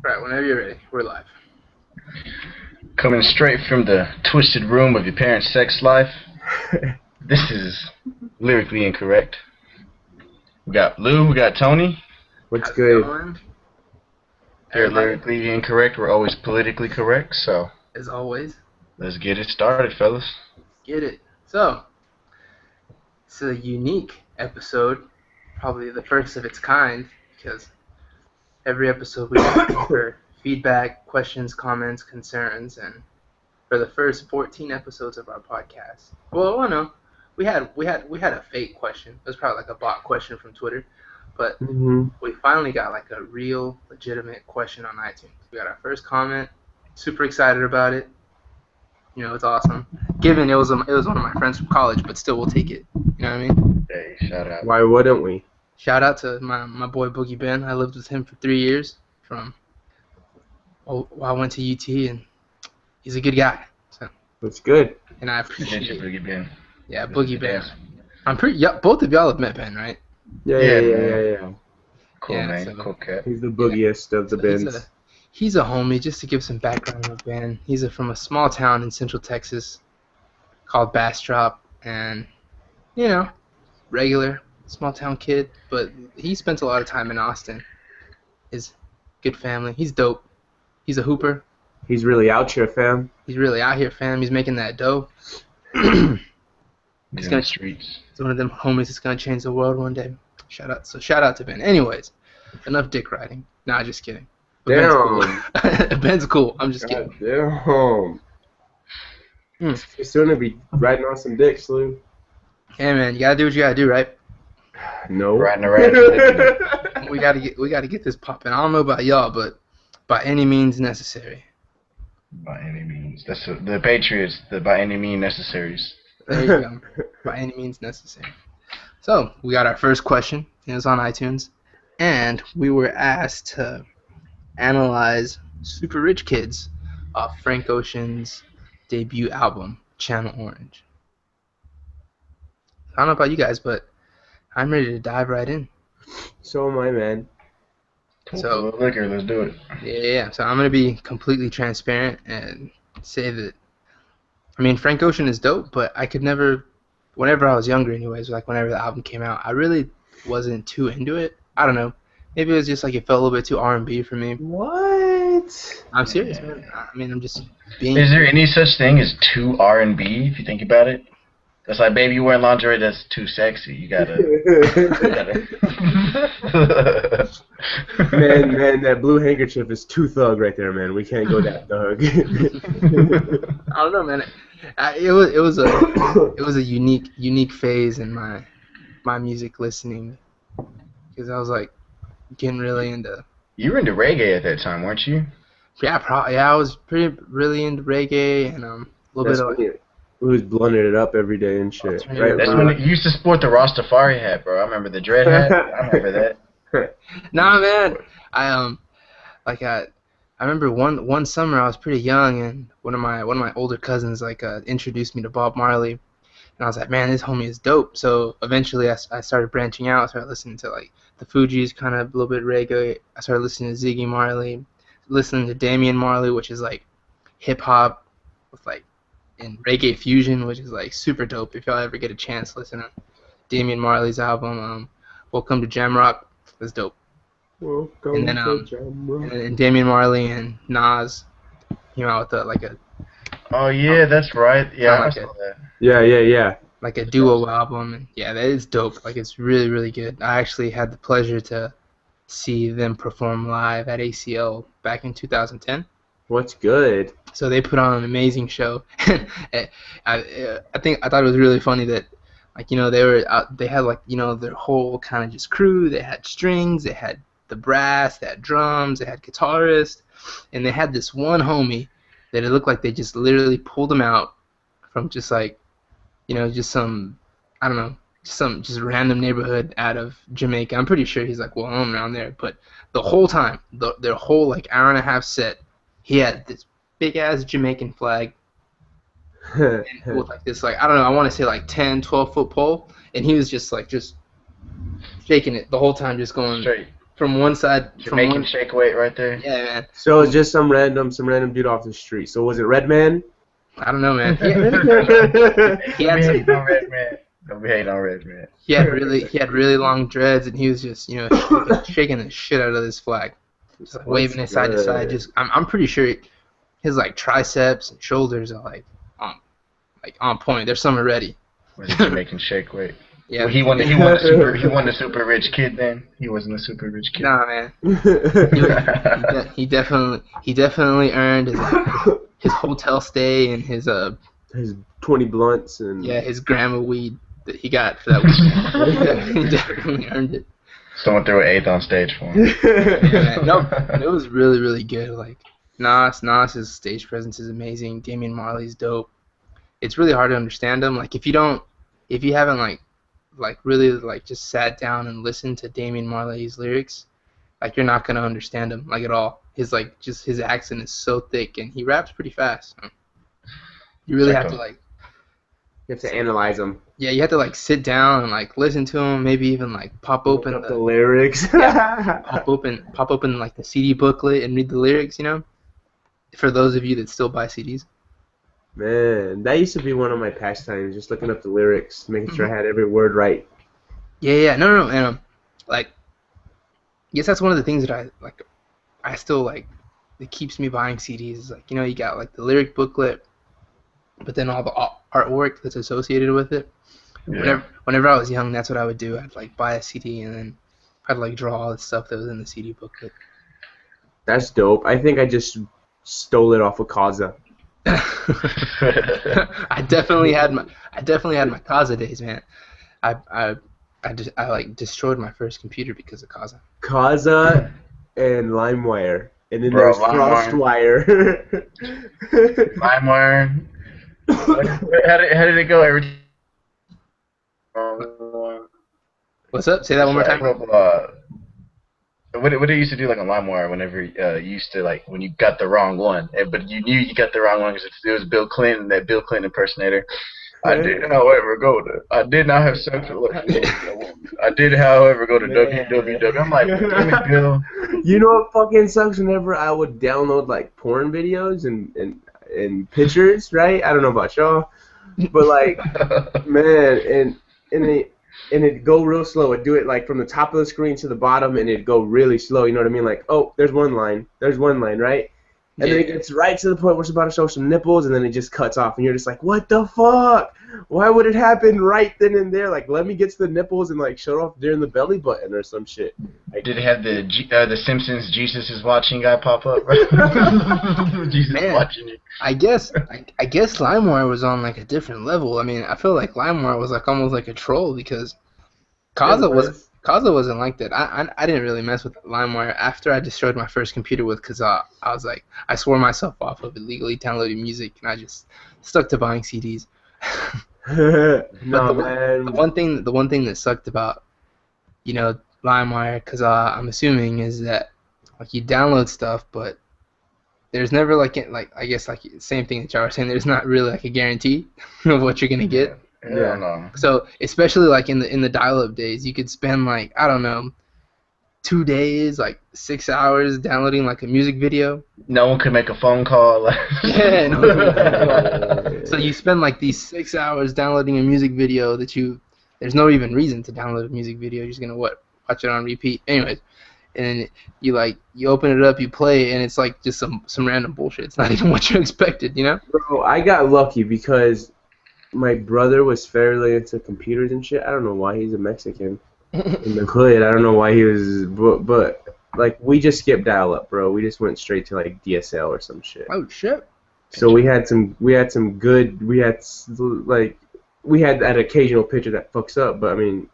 Right, whenever you're ready, we're live. Coming straight from the twisted room of your parents' sex life, this is Lyrically Incorrect. We got Lou, we got Tony. What's How's it good? going? Here at Everybody, Lyrically Incorrect, we're always politically correct, so as always, let's get it started, fellas. get it. So, it's a unique episode, probably the first of its kind, because every episode we ask for feedback, questions, comments, concerns, and for the first 14 episodes of our podcast. Well, I know we had a fake question. It was probably like a bot question from Twitter, but we finally got like a real, legitimate question on iTunes. We got our first comment. Super excited about it. You know, it's awesome. Given it was one of my friends from college, but still we'll take it. You know what I mean? Hey, shout out. Why wouldn't we? Shout out to my boy Boogie Ben. I lived with him for 3 years. I went to UT, and he's a good guy. So, That's good. and I Appreciate appreciate you, Boogie Ben. Yeah, Boogie Ben. I'm pretty. Yeah, both of y'all have met Ben, right? Yeah. Cool, Yeah, man. so- Cool cat. He's the boogiest of the So bins. he's a homie. Just to give some background on Ben, he's from a small town in Central Texas called Bastrop, and you know, regular small town kid. But he spent a lot of time in Austin. His good family. He's dope. He's a hooper. He's really out here, fam. He's really out here, fam. He's making that dough. He's in gonna- the streets. He's one of them homies that's gonna change the world one day. Shout out to Ben. Anyways, enough dick riding. Nah, just kidding. But Ben's cool. Ben's cool. I'm just kidding. Damn. Mm. You're soon to be riding on some dicks, Lou. Hey man, you gotta do what you gotta do, right? No. Riding around. We gotta get this popping. I don't know about y'all, but by any means necessary. By any means. That's the Patriots, the by any means necessaries. There you go. By any means necessary. So we got our first question. It was on iTunes, and we were asked to analyze Super Rich Kids off Frank Ocean's debut album, Channel Orange. I don't know about you guys, but I'm ready to dive right in. So am I, man. So- Liquor, let's do it. Yeah. So I'm gonna be completely transparent and say that. I mean, Frank Ocean is dope, but I could never. Whenever I was younger, anyways, like whenever the album came out, I really wasn't too into it. I don't know. Maybe it was just like it felt a little bit too R&B for me. What? I'm serious, man. I mean, I'm just being. Is there any such thing as too R&B, if you think about it? That's like, baby, you wearing lingerie that's too sexy. You gotta... man, that blue handkerchief is too thug right there, man. We can't go that thug. I don't know, man. It was a unique phase in my music listening, because I was like getting really into. You were into reggae at that time, weren't you? Yeah, I was really into reggae and a little That's bit when of. he was blunting it up every day and shit. Alternative Right? That's rock. when you used to sport the Rastafari hat, bro. I remember the dread hat. I remember that. Nah, man. I remember one summer I was pretty young, and one of my older cousins introduced me to Bob Marley, and I was like, man, this homie is dope. So eventually I started branching out. I started listening to like the Fugees, kind of a little bit reggae. I started listening to Ziggy Marley, listening to Damian Marley, which is like hip hop with like in reggae fusion, which is like super dope. If y'all ever get a chance, listen to Damian Marley's album, Welcome to Jamrock. That's dope. Welcome And then, to Jamrock. And Damian Marley and Nas came out with like a Oh, yeah, that's right. Yeah, I like saw that. Yeah. like a duo album, and yeah, that is dope. Like it's really, really good. I actually had the pleasure to see them perform live at ACL back in 2010. What's good? So they put on an amazing show. I thought it was really funny that, like, you know, they had like, you know, their whole kind of just crew. They had strings, they had the brass, they had drums, they had guitarists, and they had this one homie that it looked like they just literally pulled him out from just like, you know, just some, I don't know, some just random neighborhood out of Jamaica. I'm pretty sure he's like well known around there, but the whole time, their whole like hour and a half set, he had this big ass Jamaican flag with like this, like, I don't know, I want to say like 10, 12 foot pole, and he was just shaking it the whole time, just going Straight. from one side, from Jamaican one. shake weight right there. Yeah, man. So it's just some random dude off the street. So was it Redman? I don't know, man. He Don't had be hating some. on Redman. Don't be hating on Redman. He had really long dreads, and he was just shaking the shit out of this flag, just like waving it side to side. Just I'm pretty sure his like triceps and shoulders are like on point. They're summer ready. Was it Jamaican shake weight? Yeah. Well, he won the super rich kid then. He wasn't a super rich kid. Nah, man. He definitely earned his hotel stay and his 20 blunts and his gram of weed that he got for that week. He definitely earned it. Someone threw an eighth on stage for him. Yeah, man. No, it was really, really good. Like Nas's stage presence is amazing. Damian Marley's dope. It's really hard to understand him. Like if you haven't like really like just sat down and listened to Damian Marley's lyrics, like you're not gonna understand him like at all. His like just his accent is so thick and he raps pretty fast. You really have to like. You have to analyze them. Yeah, you have to like sit down and like listen to them. Maybe even like pop open the lyrics. pop open like the CD booklet and read the lyrics. For those of you that still buy CDs. Man, that used to be one of my pastimes, just looking up the lyrics, making sure I had every word right. Yeah, no, and like, yes, that's one of the things that I still like, that keeps me buying CDs. Is like, you got like the lyric booklet, but then all the artwork that's associated with it. Yeah. Whenever I was young, that's what I would do. I'd like buy a CD and then I'd like draw all the stuff that was in the CD booklet. That's dope. I think I just stole it off of Kaza. I definitely had my Kaza days, man. I like destroyed my first computer because of Kaza. Kaza and LimeWire, and then Bro, there's FrostWire. LimeWire. How did it go every What's up? Say that one more time. What did you used to do like on LimeWire whenever you used to like when you got the wrong one, but you knew you got the wrong one because it was Bill Clinton, that Bill Clinton impersonator. I did, however, I did not have sex with a woman. I did, however, go to www. I'm like, damn it, Bill. You know what fucking sucks? Whenever I would download like porn videos and pictures, right? I don't know about y'all, but like, man, and it'd go real slow. It'd do it like from the top of the screen to the bottom, and it'd go really slow. You know what I mean? Like, oh, there's one line, right? And then it gets right to the point where it's about to show some nipples, and then it just cuts off, and you're just like, what the fuck? Why would it happen right then and there? Like, let me get to the nipples and like show it off during the belly button or some shit. Like, did it have the Simpsons Jesus is watching guy pop up? Jesus is watching you. I guess LimeWire was on like a different level. I mean, I feel like LimeWire was like almost like a troll because Kaza wasn't like that. I didn't really mess with LimeWire after I destroyed my first computer with Kaza. I was like, I swore myself off of illegally downloading music, and I just stuck to buying CDs. man. The one thing that sucked about, LimeWire, Kaza, I'm assuming, is that like you download stuff, but there's never like I guess like same thing that y'all were saying. There's not really like a guarantee of what you're gonna get. Yeah, no. So especially like in the dial-up days, you could spend like, I don't know, 2 days, like 6 hours downloading like a music video. No one could make a phone call. Yeah. No one could make a phone call. So you spend like these 6 hours downloading a music video there's no even reason to download a music video. You're just gonna watch it on repeat. Anyways, and you open it up, you play, and it's like just some random bullshit. It's not even what you expected, Bro, I got lucky because my brother was fairly into computers and shit. I don't know why he's a Mexican in the hood. I don't know why he was, but like we just skipped dial-up, bro. We just went straight to like DSL or some shit. Oh shit. So we had that occasional picture that fucks up, but I mean,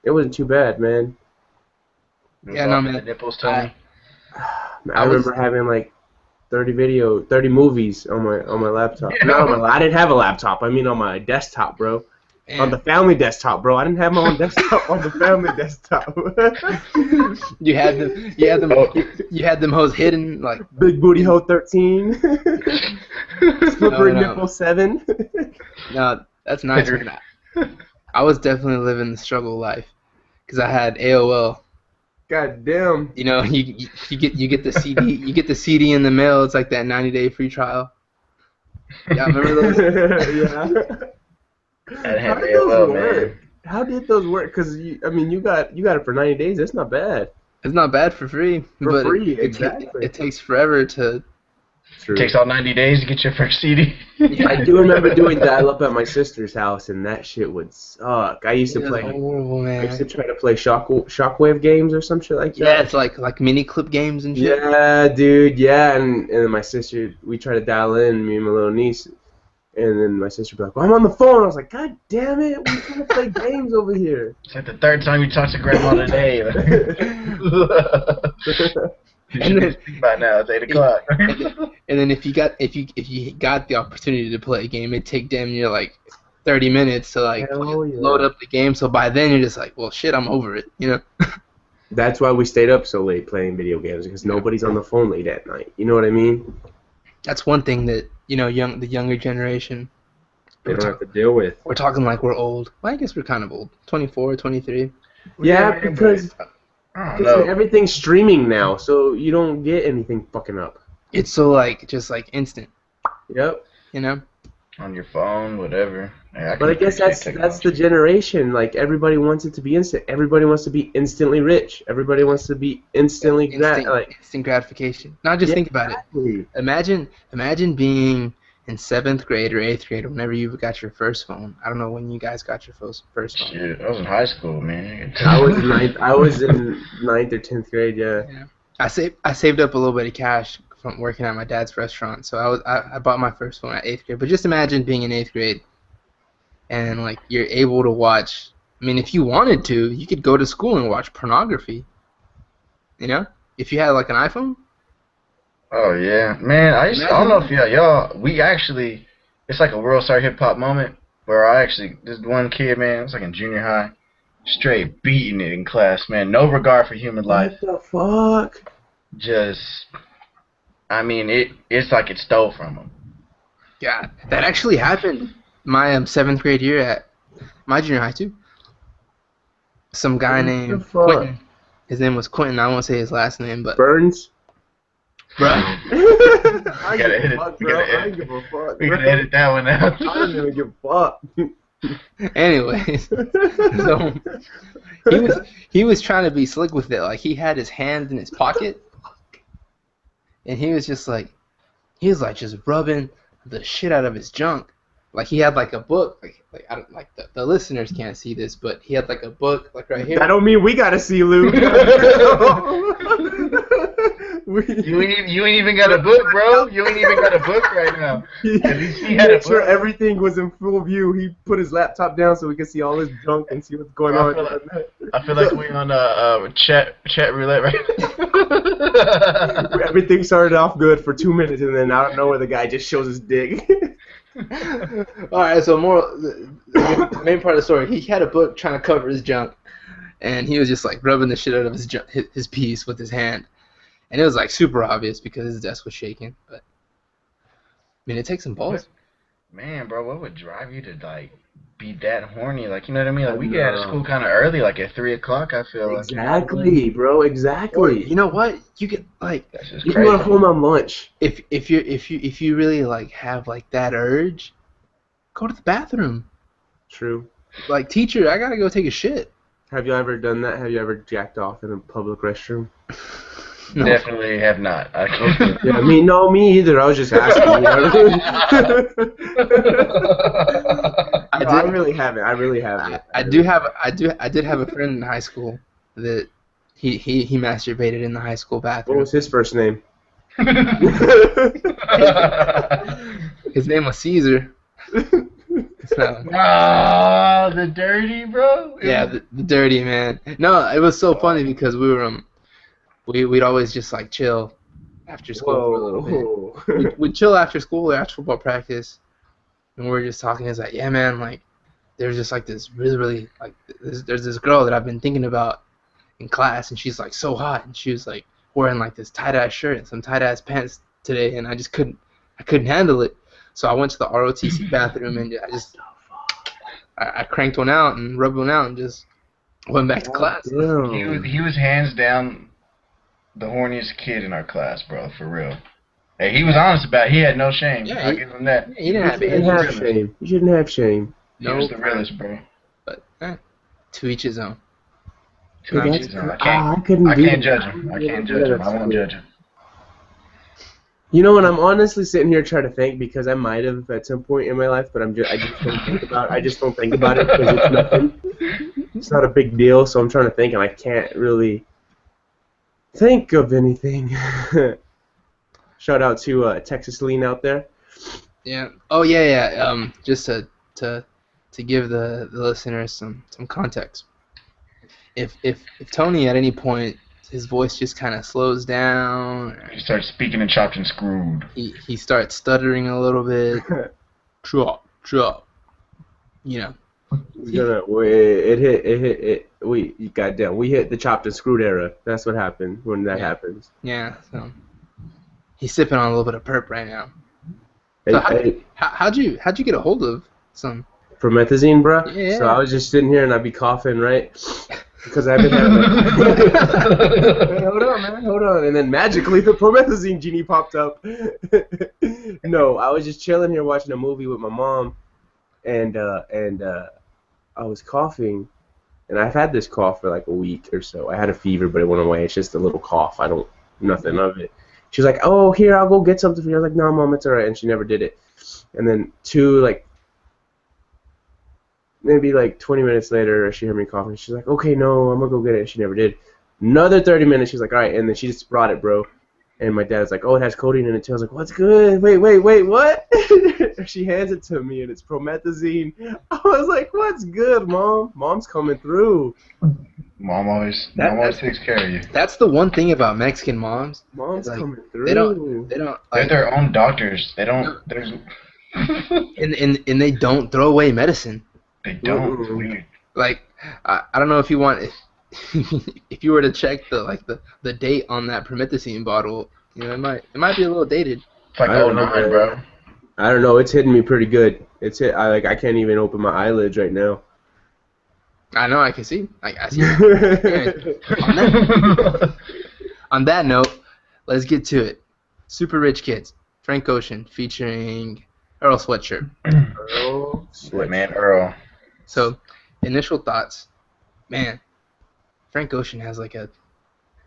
it wasn't too bad, man. Yeah, no, man. The nipples, Tony. I remember having like 30 movies on my laptop. Yeah. No, I didn't have a laptop. I mean on my desktop, bro. Man. On the family desktop, bro. I didn't have my own desktop on the family desktop. You had them hoes hidden like Big Booty Hole 13. Slippery No. Nipple 7. No, that's nice, man. I was definitely living the struggle life because I had AOL. God damn. You know, you get the CD in the mail. It's like that 90-day free trial. Yeah, remember those? Yeah. That How had did those AOL, work? man. How did those work? Because I mean, you got it for 90 days. That's not bad. It's not bad for free, For but free, it exactly. it takes forever to. True. It takes all 90 days to get your first CD. I do remember doing dial-up at my sister's house, and that shit would suck. I used to It was play. horrible, I used to man. try to play Shockwave games or some shit like Yeah, that. it's like mini clip games and shit. Yeah, dude. Yeah, and then my sister, we tried to dial in, me and my little niece, and then my sister would be like, "Well, I'm on the phone." I was like, "God damn it, we're trying to play games over here." It's like the third time you talked to grandma today. You should be asleep by now. It's 8 o'clock. And then if you got the opportunity to play a game, it'd take damn near like 30 minutes to like Hell yeah. load up the game. So by then you're just like, well, shit, I'm over it, you know. That's why we stayed up so late playing video games, because nobody's on the phone late at night. You know what I mean? That's one thing that the younger generation. They don't have to deal with. We're talking like we're old. Well, I guess we're kind of old. 24, 23. Yeah, because I don't know. everything's streaming now, so you don't get anything fucking up. It's so like just like instant, Yep. you know. On your phone, whatever. Yeah, But I guess that's the generation. Like, everybody wants it to be instant. Everybody wants to be instantly rich. Everybody wants to be instantly Instant gratification. Now just think about it. Exactly. Imagine being in 7th grade or 8th grade, whenever you got your first phone. I don't know when you guys got your first phone. Shit, I was in high school, man. I was in ninth or 10th grade. Yeah. I saved up a little bit of cash from working at my dad's restaurant, so I bought my first phone at 8th grade. But just imagine being in 8th grade, and like you're able to watch. I mean, if you wanted to, you could go to school and watch pornography. You know, if you had like an iPhone. Oh yeah, man. I don't know if y'all. We actually, it's like a World Star Hip Hop moment where this one kid, man, it's like in junior high, straight beating it in class, man. No regard for human life. What the fuck? Just, I mean, it's like it stole from him. Yeah, that actually happened my 7th grade year at my junior high too. Some guy named Quentin. His name was Quentin. I won't say his last name, but Burns. Bro. I gotta edit. I don't give a fuck. We gotta edit that one out. I don't even give a fuck. Anyways, so he was trying to be slick with it. Like, he had his hands in his pocket, and he was just like just rubbing the shit out of his junk. Like, he had like a book. Like I don't like the listeners can't see this, but he had like a book like right here. I don't mean we gotta see, Luke. You ain't even got a book, bro. You ain't even got a book right now. At least he had a made sure book. everything was in full view. He put his laptop down so we could see all his junk and see what's going on. I feel like we're on chat roulette right now. Everything started off good for 2 minutes, and then out of nowhere, the guy just shows his dick. All right, so the main part of the story, he had a book trying to cover his junk, and he was just like rubbing the shit out of his piece with his hand, and it was like super obvious because his desk was shaking. But I mean, it takes some balls. Man, bro, what would drive you to like be that horny? Like, you know what I mean? Like, we get out of school kind of early, like at 3 o'clock. I feel like. Exactly, bro. Or, Exactly. you know what? You get like That's just You crazy. can go home on lunch. if you really like have like that urge, go to the bathroom. True. Like, teacher, I gotta go take a shit. Have you ever done that? Have you ever jacked off in a public restroom? No. Definitely have not. Yeah, me either. I was just asking. You know what I mean? I really haven't. I did have a friend in high school that he masturbated in the high school What bathroom. was his first name? His name was Caesar. So, Oh, the dirty, bro. yeah, the dirty man. No, it was so funny because we'd always just like chill after school for a little bit. We'd chill after school or after football practice, and we were just talking. It's like, yeah, man, like there's just like this really like there's this girl that I've been thinking about in class, and she's like so hot, and she was like wearing like this tight-ass shirt and some tight-ass pants today, and I couldn't handle it. So I went to the ROTC bathroom and I cranked one out and rubbed one out and just Went back to class. Damn. He was hands down the horniest kid in our class, bro. For real. Hey, he was honest about it. He had no shame. Yeah, I'll give him that. he didn't have You shouldn't any have realist. shame. You shouldn't have shame. He was the realest, bro. But to each his own. To Hey, each that's his own. cool. I couldn't I do can't that. judge him. I can't judge him. I won't judge him. You know, and I'm honestly sitting here trying to think because I might have at some point in my life, but I just don't think about. I just don't think about it because it's nothing. It's not a big deal. So I'm trying to think, and I can't really think of anything. Shout out to Texas Lean out there. Yeah. Oh yeah. Just to give the listeners some context. If Tony at any point his voice just kind of slows down, He starts speaking in chopped and screwed. he starts stuttering a little bit. Chop. You know. Goddamn, we hit the chopped and screwed era. That's what happened when that happens. Yeah. So he's sipping on a little bit of perp right now. Hey, So hey, how'd you get a hold of some? promethazine, bro. Yeah. So I was just sitting here and I'd be coughing, right? Because I've been having. Hold on, man. Hold on. And then magically the promethazine genie popped up. No, I was just chilling here watching a movie with my mom, and I was coughing, and I've had this cough for like a week or so. I had a fever, but it went away. It's just a little cough. Nothing of it. She was like, "Oh, here, I'll go get something for you." I was like, "No, Mom, it's alright," and she never did it. And then maybe 20 minutes later, she heard me coughing. She's like, "Okay, no, I'm gonna go get it." She never did. Another 30 minutes, she's like, "All right," and then she just brought it, bro. And my dad's like, "Oh, it has codeine in it too." I was like, "What's good? Wait, what?" She hands it to me, and it's promethazine. I was like, "What's good, Mom? Mom's coming through." Mom always takes care of you. That's the one thing about Mexican moms. Mom's Like, coming through. They don't They're like, their own doctors. They don't. There's. and they don't throw away medicine. They don't. It's weird. Like I don't know if you want if you were to check the date on that promethazine bottle, you know, it might be a little dated. It's like I don't know, 09, bro. I don't know. It's hitting me pretty good. I can't even open my eyelids right now. I know, I can see. I see. On that note, let's get to it. Super Rich Kids, Frank Ocean featuring Earl Sweatshirt. Oh, Sweat man, Earl. So, initial thoughts, man. Frank Ocean has like a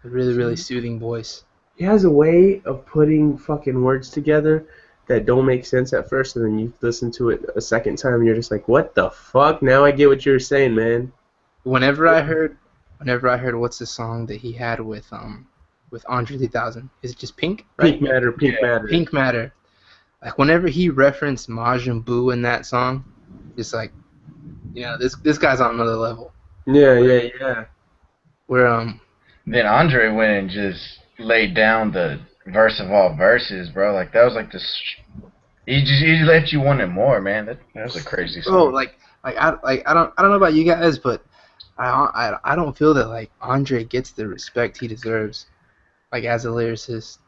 really soothing voice. He has a way of putting fucking words together that don't make sense at first, and then you listen to it a second time, and you're just like, "What the fuck?" Now I get what you're saying, man. Whenever I heard what's the song that he had with Andre 3000? Is it just Pink? Right? Pink Matter. Pink Matter. Like whenever he referenced Majin Buu in that song, it's like, you know, this guy's on another level. Yeah. Where Then Andre went and just laid down the verse of all verses, bro. Like that was like this. He left you wanting more, man. That was a crazy song. bro, like I don't know about you guys, but I don't feel that like Andre gets the respect he deserves, like as a lyricist.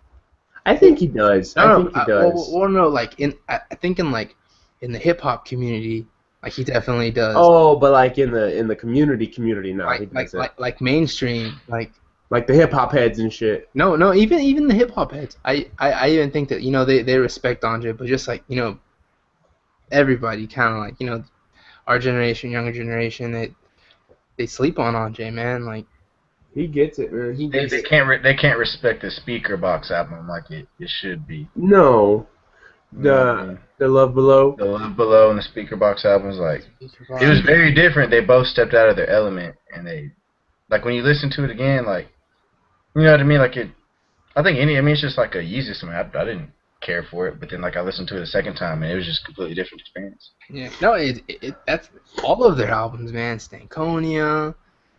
I think he does. I think he does. Well, no, like I think in the hip hop community, like he definitely does. Oh, but like in the community, no, he doesn't. like mainstream, like the hip hop heads and shit. No, even the hip hop heads. I even think that, you know, they respect Andre, but just like, you know, everybody kind of like, you know, our generation, younger generation, they sleep on Andre, man. Like he gets it, man. He gets They can't respect the Speaker Box album like it should be. No, the Love Below. The Love Below and the Speaker Box albums, like it was very different. They both stepped out of their element, and they, like when you listen to it again, like, you know what I mean? Like it's just like a Yeezus. I mean, I didn't care for it, but then like I listened to it a second time, and it was just a completely different experience. Yeah, no, that's all of their albums, man. Stankonia,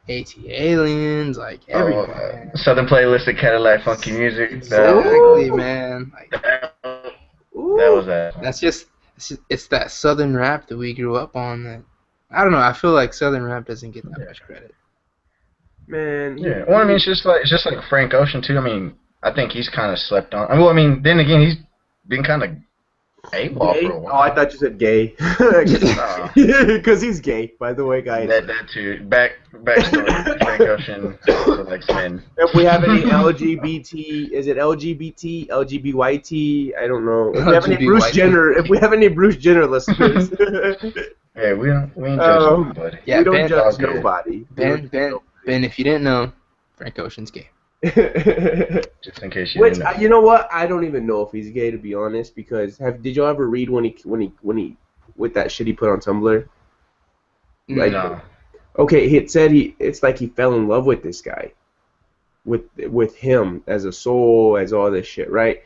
AT Aliens, like everything. Man. Southern Playlist of Cadillac Funky Music. Exactly, man. Like, that was that. It's that Southern rap that we grew up on. That I don't know. I feel like Southern rap doesn't get that much credit. Man. Yeah. Well, I mean, it's just like Frank Ocean too. I mean, I think he's kind of slept on. Well, I mean, then again, he's been kind of AWOL Gay? for a Oh, while. I thought you said gay. Nah. Because he's gay, by the way, guys. That too. Backstory. Frank Ocean also likes men. If we have any LGBT, is it LGBT, LGBYT? I don't know. If we have any Bruce LGBYT. Jenner, if we have any Bruce Jenner listeners, Yeah, we ain't judging nobody. Yeah, we don't Ben- judge Okay. nobody. Ben, if you didn't know, Frank Ocean's gay. Just in case you Which didn't know. you know what? I don't even know if he's gay, to be honest. Because did y'all ever read when he with that shit he put on Tumblr? Like, No. okay, it said it's like he fell in love with this guy, with him as a soul, as all this shit, right?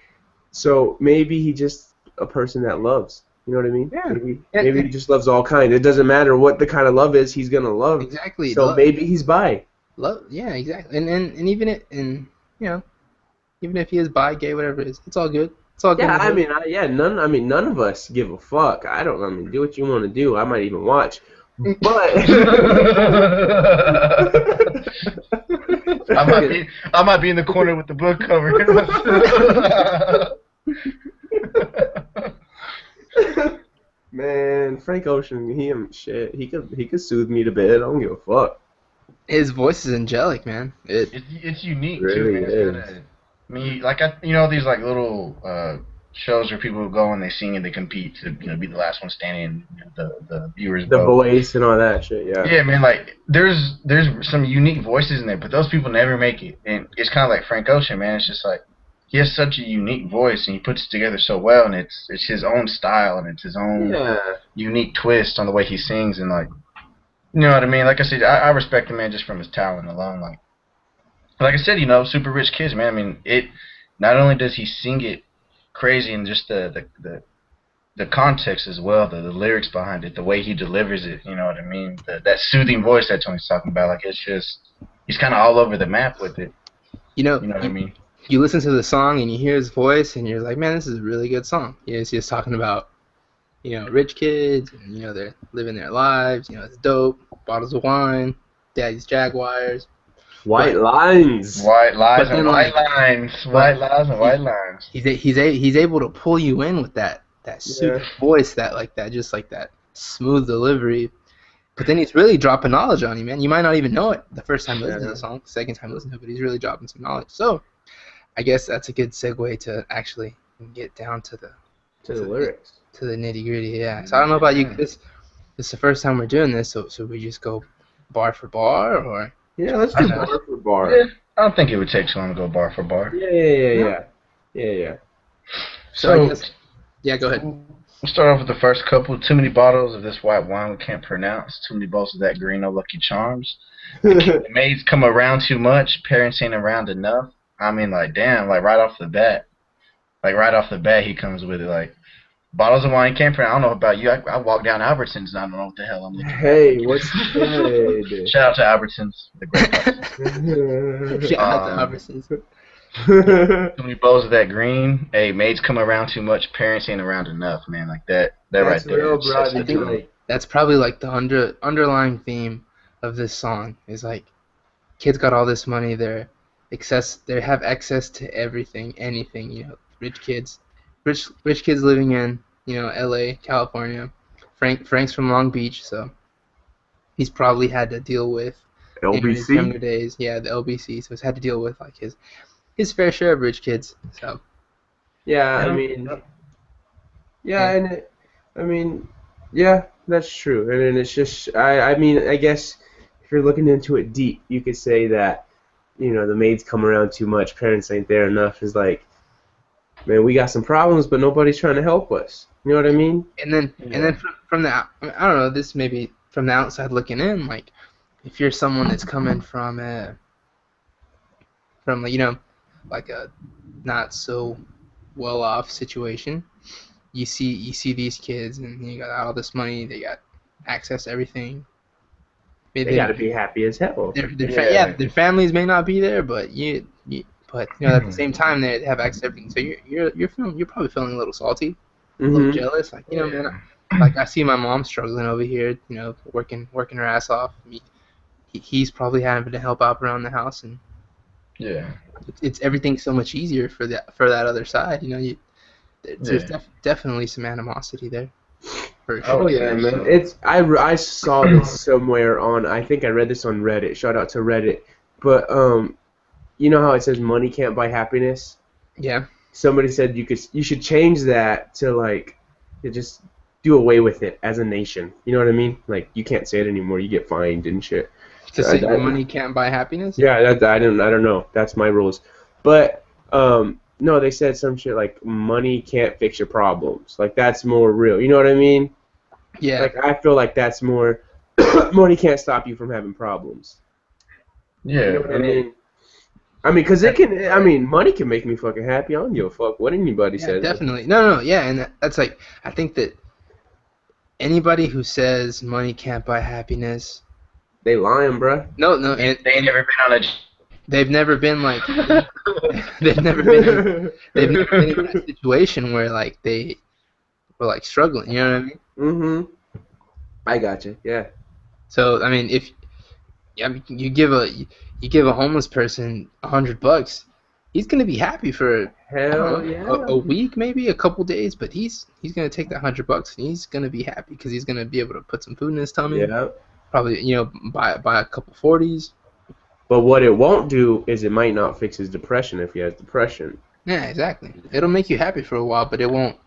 So maybe he just a person that loves. You know what I mean? Yeah. Maybe he just loves all kinds. It doesn't matter what the kind of love is, he's gonna love. Exactly. So maybe he's bi. Yeah, exactly. And even even if he is bi, gay, whatever it is, it's all good. It's all good. Yeah, none of us give a fuck. I mean, do what you want to do. I might even watch. But I might be in the corner with the book cover. man, Frank Ocean, he could soothe me to bed. I don't give a fuck. His voice is angelic, man. It's unique Really too, man. is. I mean, like these like little shows where people go and they sing and they compete to be the last one standing. The viewers The vote. voice and all that shit. Yeah. Yeah, man. Like there's some unique voices in there, but those people never make it. And it's kind of like Frank Ocean, man. It's just like he has such a unique voice and he puts it together so well, and it's his own style and it's his own unique twist on the way he sings and like. You know what I mean? Like I said, I respect the man just from his talent alone. Like I said, Super Rich Kids, man. I mean, it. Not only does he sing it crazy and just the context as well, the lyrics behind it, the way he delivers it. You know what I mean? That soothing voice that Tony's talking about. Like it's just he's kind of all over the map with it. You know what I mean? You listen to the song and you hear his voice and you're like, man, this is a really good song. He's just talking about. Rich kids, and, they're living their lives, it's dope, bottles of wine, daddy's Jaguars. White lines. White lies But and then, white lines. White lies and white lines. He's able to pull you in with that soothing voice, that smooth delivery. But then he's really dropping knowledge on you, man. You might not even know it the first time listening to the song, second time listening to it, but he's really dropping some knowledge. So I guess that's a good segue to actually get down to the lyrics. To the nitty gritty, yeah. So I don't know about you. This is the first time we're doing this, so we just go bar for bar, or yeah, let's do bar for bar. Yeah, I don't think it would take too long to go bar for bar. Yeah. So I guess, yeah, go ahead. We'll start off with the first couple. Too many bottles of this white wine we can't pronounce. Too many bottles of that green, no Lucky Charms. The maids come around too much. Parents ain't around enough. I mean, like, damn, like right off the bat, he comes with it, like. Bottles of wine can't pronounce. I don't know about you. I walk down Albertsons and I don't know what the hell I'm looking at. Hey, what's good? Shout out to Albertsons. The great place. Shout out to Albertsons. Too many bowls of that green. Hey, maids come around too much. Parents ain't around enough, man. Like that right there. Real, bro. I think that's probably like the underlying theme of this song is like kids got all this money. They have access to everything, anything. Rich kids living in LA, California. Frank's from Long Beach, so he's probably had to deal with in his younger days. Yeah, the LBC. So he's had to deal with like his fair share of rich kids. So yeah, that's true. And it's just I guess if you're looking into it deep, you could say that the maids come around too much, parents ain't there enough is like. Man, we got some problems, but nobody's trying to help us. You know what I mean? And then from the I don't know, this maybe from the outside looking in, like if you're someone that's coming from like a not so well off situation, you see these kids and you got all this money, they got access to everything. They got to be happy as hell. Their families may not be there, but But at the same time, they have access to everything. So you're probably feeling a little salty, a little jealous. Like man, like I see my mom struggling over here. Working her ass off. He's probably having to help out around the house, and yeah, it's everything so much easier for that other side. there's definitely some animosity there. For I sure. would Oh yeah, say man. so. I saw this somewhere on. I think I read this on Reddit. Shout out to Reddit. But you know how it says money can't buy happiness? Yeah. Somebody said you should change that to like to just do away with it as a nation. You know what I mean? Like you can't say it anymore. You get fined and shit. To So say money can't buy happiness? Yeah, I don't know. That's my rules. But no, they said some shit like money can't fix your problems. Like that's more real. You know what I mean? Yeah. Like I feel like that's more money can't stop you from having problems. Yeah, You know what I and mean? I mean, cause it can. I mean, money can make me fucking happy. I don't give a fuck what anybody Yeah, says. definitely. No, yeah, and that's like I think that anybody who says money can't buy happiness, They lying, bruh. no, they and ain't never been on a. they've never been like they've never been in, they've never been in that situation where like they were like struggling. You know what I mean? Mm-hmm. I got you. Yeah. So I mean, if I mean, you give a homeless person $100, he's gonna be happy for I Hell don't yeah. know, a week, maybe a couple days, but he's gonna take that $100 and he's gonna be happy because he's gonna be able to put some food in his tummy. Yeah. Probably buy a couple 40s. But what it won't do is it might not fix his depression if he has depression. Yeah, exactly. It'll make you happy for a while, but it won't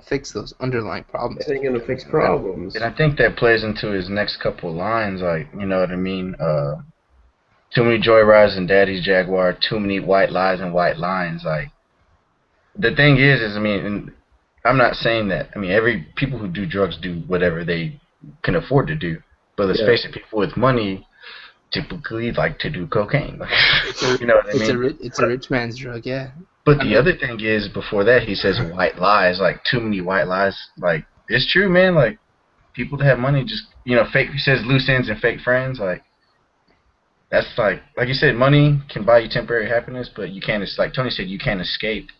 fix those underlying problems. It ain't gonna fix problems. And I think that plays into his next couple lines, like, you know what I mean? Too many joyrides and daddy's Jaguar, too many white lies and white lines. Like, the thing is I mean, and I'm not saying that. I mean, people who do drugs do whatever they can afford to do. But let's face it, people with money typically like to do cocaine. You know what I mean? It's a rich man's drug, yeah. But the other thing is, before that, he says white lies, like too many white lies. Like, it's true, man. Like, people that have money just, fake. He says loose ends and fake friends. Like, that's like you said, money can buy you temporary happiness, but you can't. It's like Tony said, you can't escape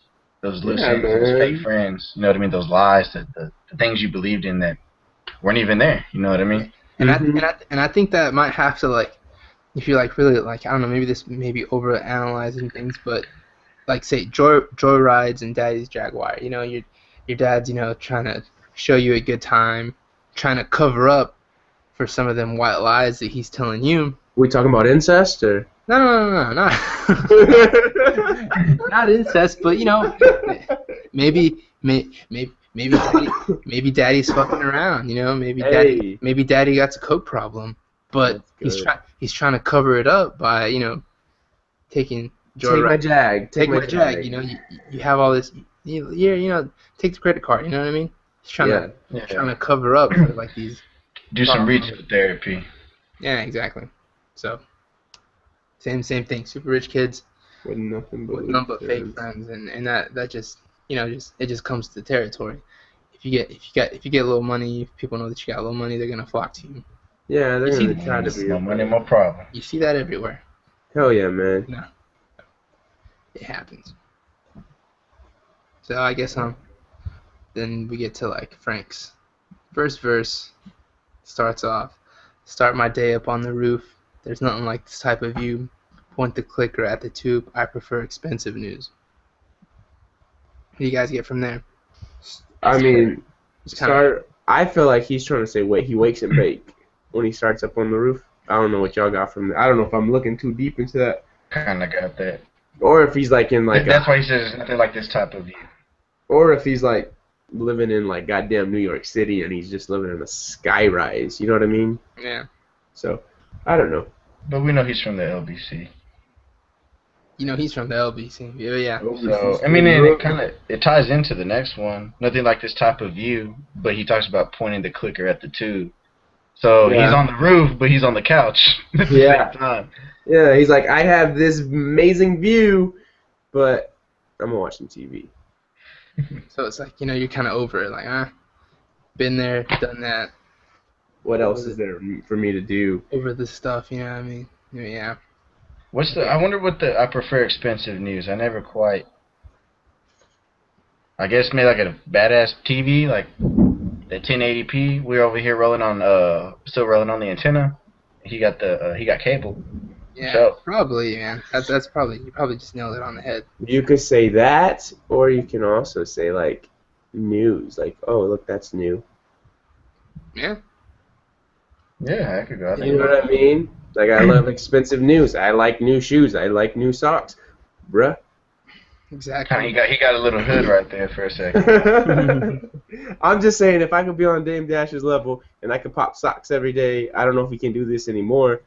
those loose ends, those fake friends. You know what I mean? Those lies, the things you believed in that weren't even there. You know what I mean? And I think that might have to like, if you like really like, I don't know, maybe this may be over analyzing things, but like say joy rides and daddy's Jaguar, your dad's trying to show you a good time, trying to cover up for some of them white lies that he's telling you. We talking about incest or? No, not not incest, but maybe daddy's fucking around, maybe daddy got a coke problem, but he's trying to cover it up by taking Take my jag. Take my jag. You have all this. Take the credit card. You know what I mean? He's trying to cover up for like these. Do some retail therapy. Yeah, exactly. So same thing. Super rich kids with nothing but fake friends, and that just it just comes to the territory. If you get a little money, if people know that you got a little money, they're gonna flock to you. Yeah, they're gonna try to be. No money, no problem. You see that everywhere. Hell yeah, man. No. It happens. So I guess then we get to like Frank's first verse. Starts off, start my day up on the roof. There's nothing like this type of view. Point the clicker at the tube. I prefer expensive news. What do you guys get from there? I mean, I feel like he's trying to say he wakes and bake when he starts up on the roof. I don't know what y'all got from that. I don't know if I'm looking too deep into that. Kind of got that. Or if he's like in like that's why he says there's nothing like this type of view. Or if he's like living in like goddamn New York City and he's just living in a skyrise. You know what I mean? Yeah. So I don't know. But we know he's from the LBC. He's from the LBC. Yeah. So I mean, and it ties into the next one. Nothing like this type of view, but he talks about pointing the clicker at the tube. So he's on the roof, but he's on the couch at the same time. Yeah, he's like, I have this amazing view, but I'm gonna watch some TV. So it's like, you're kind of over it. Like, been there, done that. What else is there for me to do? Over this stuff, you know what I mean? Yeah. I wonder what I prefer expensive news. I never quite. I guess maybe like a badass TV, like the 1080p. We're over here still rolling on the antenna. He got cable. Yeah, So, probably, man. That's probably you probably just nailed it on the head. You could say that, or you can also say like news, like, oh look, that's new. Yeah. yeah, I could go. I You think know what I mean? Like I love expensive news. I like new shoes. I like new socks, bruh. kind Exactly. of he got a little hood right there for a second. I'm just saying, if I could be on Dame Dash's level and I could pop socks every day, I don't know if he can do this anymore.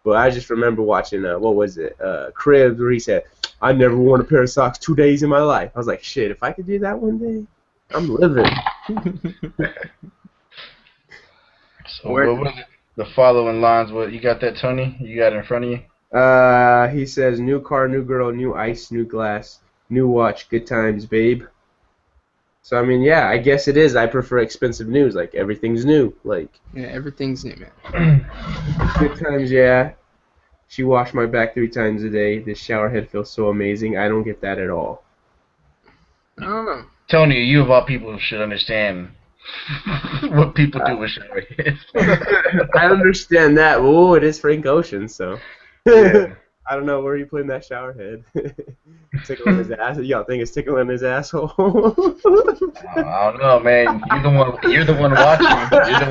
But I just remember watching, what was it, Cribs, where he said, I never worn a pair of socks 2 days in my life. I was like, shit, if I could do that one day, I'm living. So what was it? The following lines? What you got that, Tony? You got it in front of you? He says, new car, new girl, new ice, new glass, new watch, good times, babe. So, I mean, yeah, I guess it is. I prefer expensive news. Like, everything's new. Like, Yeah, everything's new, man. good times, yeah. She washed my back 3 times a day. This shower head feels so amazing. I don't get that at all. I don't know. Tony, you of all people should understand what people do with shower heads. I understand that. Oh, it is Frank Ocean, so. Yeah. I don't know where you putting that shower head. Tickling his ass. Y'all think it's tickling his asshole? I don't know, man. You're the one watching. You're the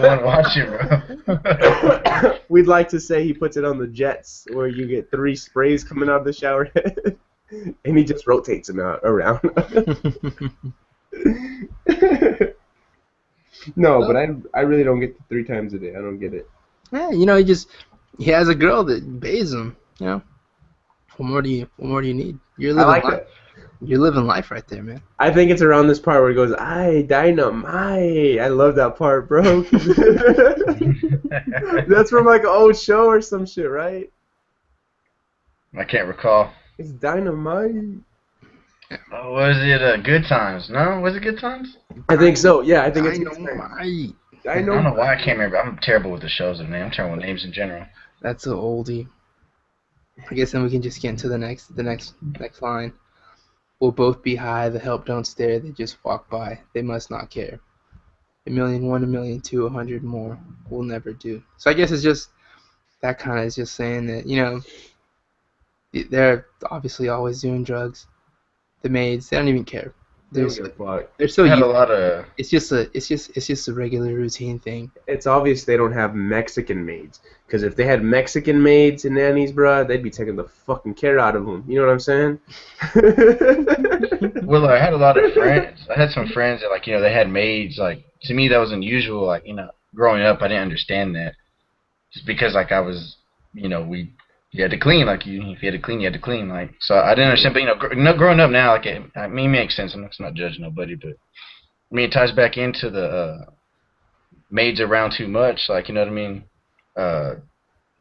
one watching, bro. We'd like to say he puts it on the jets, where you get 3 sprays coming out of the shower head, and he just rotates them out around. No, but I really don't get the 3 times a day. I don't get it. Yeah, he has a girl that bathes him. You know, what more do you need? You're I living like life. that. You're living life right there, man. I think it's around this part where it goes, "I dynamite." I love that part, bro. That's from like an old show or some shit, right? I can't recall. It's dynamite. Oh, was it Good Times? No, was it Good Times? I think so. Yeah, I think it's Dynamite. I don't know why I can't remember. I'm terrible with the shows and I'm terrible with names in general. That's an oldie. I guess then we can just get into the next line. We'll both be high. The help don't stare. They just walk by. They must not care. 1,000,001, 1,000,002, 100 more. We'll never do. So I guess it's just that kind of is just saying that they're obviously always doing drugs. The maids, they don't even care. They're so I had a lot of. It's just a regular routine thing. It's obvious they don't have Mexican maids. Because if they had Mexican maids and nannies, bruh, they'd be taking the fucking care out of them. You know what I'm saying? Well, I had a lot of friends. I had some friends that, they had maids. Like, to me, that was unusual. Growing up, I didn't understand that. Just because, I was, you had to clean. If you had to clean, you had to clean. So I didn't understand. But, growing up now, it makes sense. I'm not judging nobody, but it ties back into the maids around too much. You know what I mean?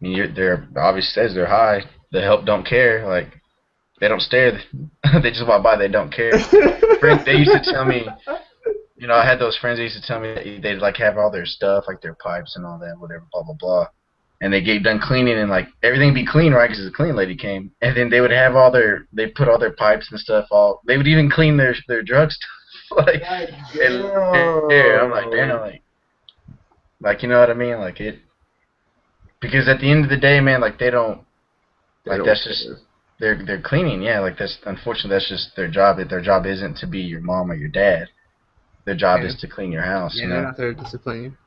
They're obviously says they're high. The help don't care. They don't stare. They just walk by. They don't care. They used to tell me, I had those friends that used to tell me that they'd have all their stuff, their pipes and all that, whatever, blah blah blah. And they get done cleaning and everything be clean, right? Because the clean lady came, and then they would have they put all their pipes and stuff they would even clean their drug stuff. Yeah, I'm like, damn, you know what I mean? Because at the end of the day, man, they don't, that's just, they're cleaning, yeah, that's, unfortunately, that's just their job. Their job isn't to be your mom or your dad. Their job is to clean your house, Yeah, they're not there to discipline you.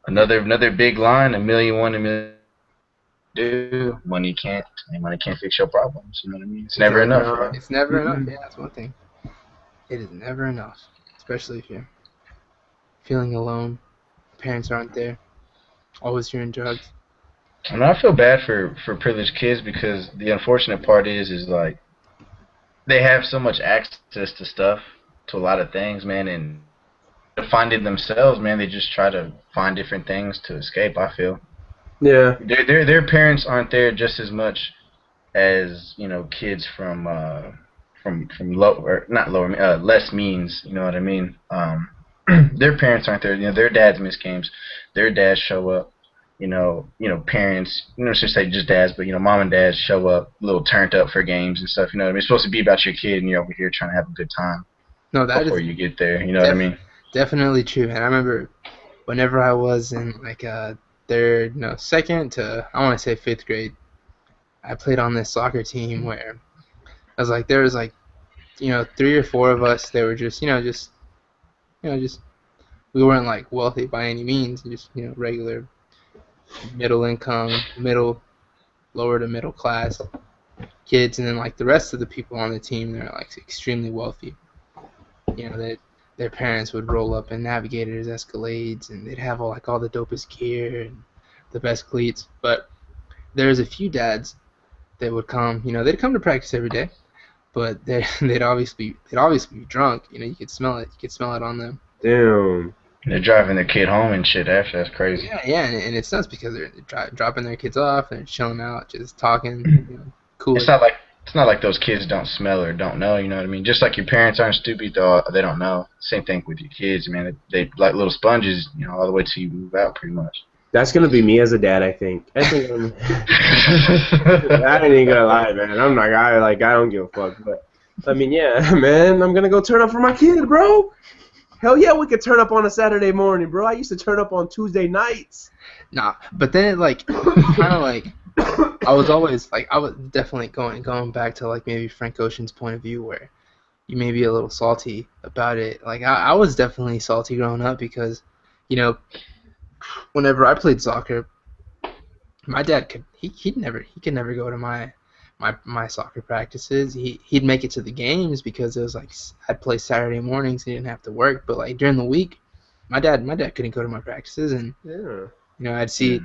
Another big line, 1,000,001, 1,000,000 do. Money can't fix your problems, you know what I mean? It's never enough, right? It's never enough, yeah, that's one thing. It is never enough, especially if you're feeling alone, parents aren't there, always doing drugs. I feel bad for privileged kids because the unfortunate part is they have so much access to stuff, to a lot of things, man, and to find it themselves, man, they just try to find different things to escape, I feel. Yeah. Their parents aren't there just as much as, kids from less means, you know what I mean? Their parents aren't there, their dads miss games, their dads show up, parents, should say just dads, but mom and dad show up a little turned up for games and stuff, you know what I mean? It's supposed to be about your kid and you're over here trying to have a good time. No, that before you get there, you know what I mean? Definitely true. And I remember whenever I was in second to, I want to say 5th grade, I played on this soccer team where I was like, there was like, 3 or 4 of us. They were just, just we weren't like wealthy by any means, just regular middle income, lower to middle class kids, and then like the rest of the people on the team, they're like extremely wealthy. That their parents would roll up in Navigators, Escalades, and they'd have all the dopest gear and the best cleats. But there's a few dads that would come, they'd come to practice every day, but they'd obviously be drunk. You could smell it. You could smell it on them. Damn. They're driving their kid home and shit after. That's crazy. Yeah, and it's nuts because they're dropping their kids off and they're chilling out, just talking, cool. It's not like those kids don't smell or don't know. You know what I mean? Just like your parents aren't stupid, they don't know. Same thing with your kids, man. They like little sponges, all the way till you move out, pretty much. That's gonna be me as a dad, I think. I ain't gonna lie, man. I'm like, I don't give a fuck, but I mean, yeah, man, I'm gonna go turn up for my kid, bro. Hell yeah, we could turn up on a Saturday morning, bro. I used to turn up on Tuesday nights. Nah, but then kind of like I was definitely going back to like maybe Frank Ocean's point of view where you may be a little salty about it. Like I was definitely salty growing up because, whenever I played soccer, my dad could never go to my soccer practices. He'd make it to the games because it was like I'd play Saturday mornings. He didn't have to work, but like during the week, my dad couldn't go to my practices, and I'd see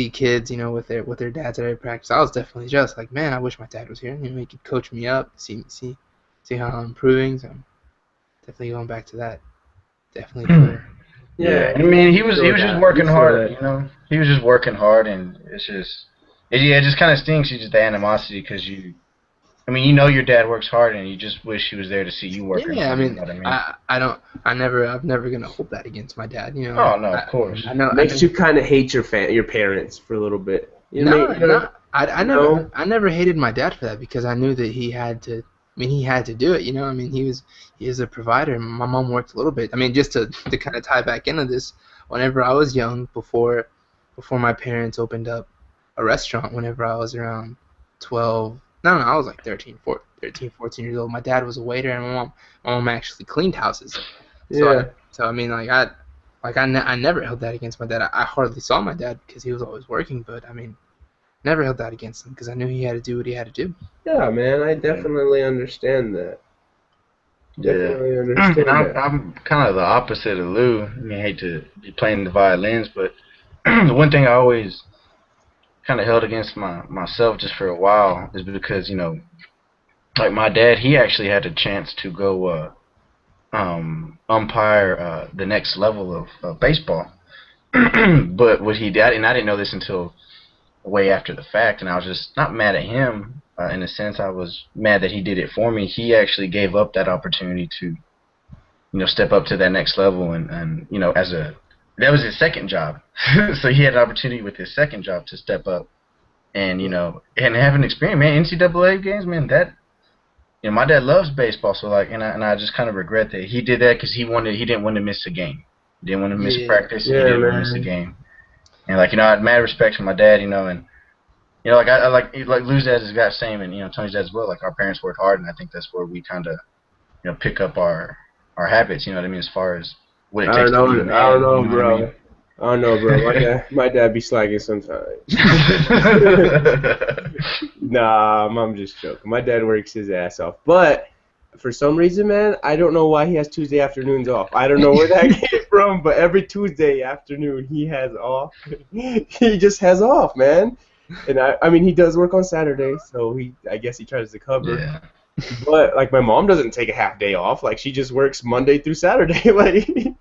kids with their dads at every practice. I was definitely just like, man, I wish my dad was here. He could coach me up, see how I'm improving. So I'm definitely going back to that. Definitely. Yeah, I mean, he was just working hard, He was just working hard, and it just kind of stings. You just the animosity because your dad works hard, and you just wish he was there to see you working. Yeah, hard, I mean, you know what I mean? I'm never gonna hold that against my dad. Oh no, of course. I know. Makes you kind of hate your parents for a little bit. I never hated my dad for that because I knew that he had to. He had to do it, he is a provider. My mom worked a little bit. Just to kind of tie back into this, whenever I was young, before my parents opened up a restaurant, whenever I was around 12, I was like 13, 14 years old. My dad was a waiter, and my mom actually cleaned houses. So I never held that against my dad. I hardly saw my dad because he was always working, but never held that against him because I knew he had to do what he had to do. Yeah, man, I definitely understand that. I'm kind of the opposite of Lou. I hate to be playing the violins, but the one thing I always kind of held against myself just for a while is because, like my dad, he actually had a chance to go umpire the next level of baseball. But what he did, and I didn't know this until way after the fact, and I was just not mad at him in a sense. I was mad that he did it for me. He actually gave up that opportunity to step up to that next level, and that was his second job. So he had an opportunity with his second job to step up and and have an experience, man. NCAA games, man, that my dad loves baseball, so and I just kind of regret that he did that because he didn't want to miss a game. He didn't want to miss practice. He didn't want to miss a game. And I had mad respect for my dad, and I like Lou's dad has got same, and Tony's dad as well. Like our parents worked hard, and I think that's where we kind of pick up our habits. You know what I mean? As far as what it takes to be a man. I don't know, bro. I don't know, bro. My dad be slacking sometimes. Nah, I'm just joking. My dad works his ass off, but for some reason, man, I don't know why he has Tuesday afternoons off. I don't know where that came from, but every Tuesday afternoon he has off. He just has off, man. And I mean, he does work on Saturday, so I guess he tries to cover. Yeah. But my mom doesn't take a half day off. She just works Monday through Saturday.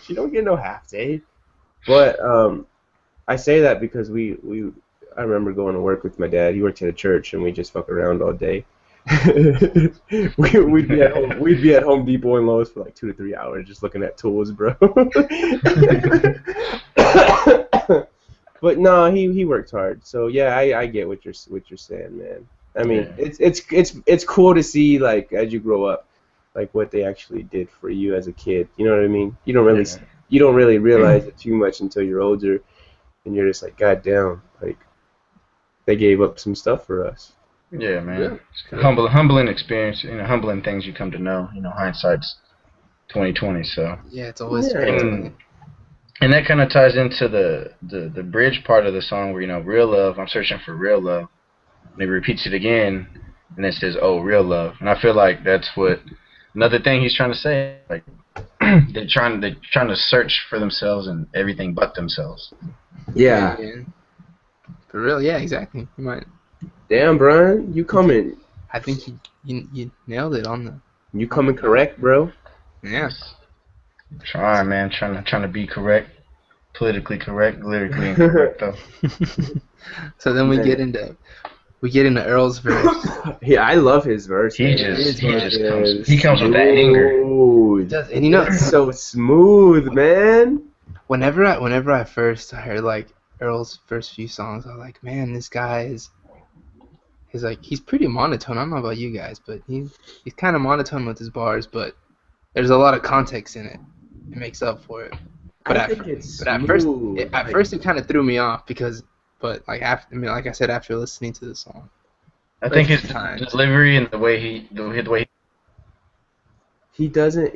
She don't get no half day. But I say that because I remember going to work with my dad. He worked at a church, and we just fuck around all day. we'd be at Home Depot and Lowe's for 2 to 3 hours just looking at tools, bro. But no, he worked hard. So yeah, I get what you're saying, man. I mean, it's cool to see as you grow up, what they actually did for you as a kid. You know what I mean? You don't really realize it too much until you're older, and you're just like, God damn, they gave up some stuff for us. Yeah, man. Yeah. It's humbling experience. Humbling things you come to know. Hindsight's 2020. So. Yeah, it's always Yeah. And that kind of ties into the bridge part of the song where, real love, I'm searching for real love. And he repeats it again, and it says, oh, real love. And I feel like that's what another thing he's trying to say. Like, they're trying to search for themselves and everything but themselves. Yeah. For real, yeah, exactly. You might. Damn, Brian, you coming? I think you nailed it on the. You coming correct, bro? Yeah. Trying, man. Trying to be correct. Politically correct, lyrically incorrect, though. So then we get into Earl's verse. Yeah, I love his verse. He comes with that anger. Does, and It's so smooth, man. Whenever I first heard like Earl's first few songs, I was like, man, this guy he's pretty monotone. I don't know about you guys, but he's kind of monotone with his bars, but there's a lot of context in it. It makes up for it. But at first it kind of threw me off but like I said, after listening to the song, I think his delivery and the way he doesn't.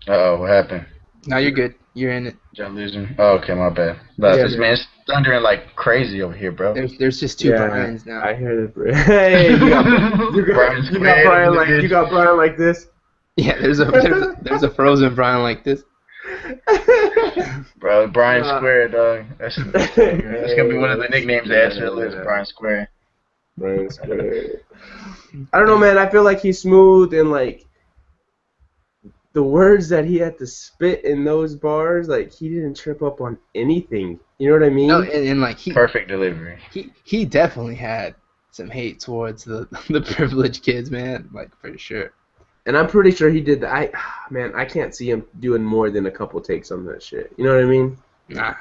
Uh-oh, what happened? No, you're good. You're in it. Did I lose him? Oh, okay, my bad. This man's thundering like crazy over here, bro. There's just two Brians now. I hear the Hey, you got Brian like this. Yeah, there's a frozen Brian like this. Bro, Brian Square, dog. That's gonna be one of the nicknames they add to the list, Brian Square. Brian Square. I don't know, man. I feel like he's smooth and like the words that he had to spit in those bars, like he didn't trip up on anything. You know what I mean? No, and like perfect delivery. He definitely had some hate towards the privileged kids, man. Like for sure. And I'm pretty sure he did that. I can't see him doing more than a couple takes on that shit. You know what I mean? Nah.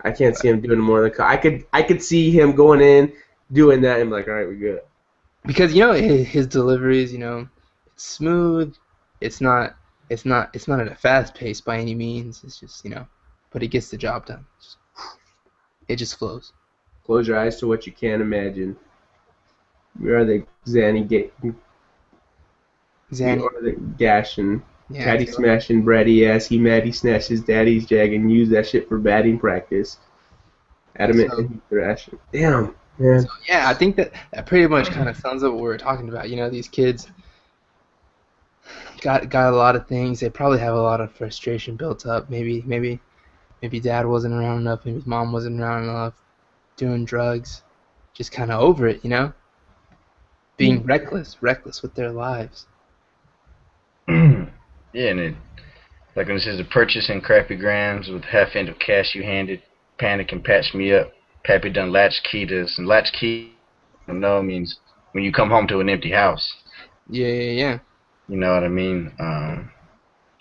I can't see him doing more than I could see him going in, doing that, and be like, all right, we good. Because his deliveries, it's smooth. It's not at a fast pace by any means. It's just but he gets the job done. It just flows. Close your eyes to what you can't imagine. We are the Zanny or the gashing, caddy smashing, bratty ass. He mad, he snatches daddy's jag and use that shit for batting practice. Adamant and he thrashing. Damn, man. So, yeah, I think that pretty much kind of sums up what we were talking about. These kids got a lot of things. They probably have a lot of frustration built up. Maybe dad wasn't around enough. Maybe mom wasn't around enough. Doing drugs, just kind of over it. Being reckless with their lives. Yeah, and like when it says, purchasing crappy grams with half end of cash you handed, panic and patch me up. Pappy done latchkey to us, and latchkey, means when you come home to an empty house. Yeah. You know what I mean?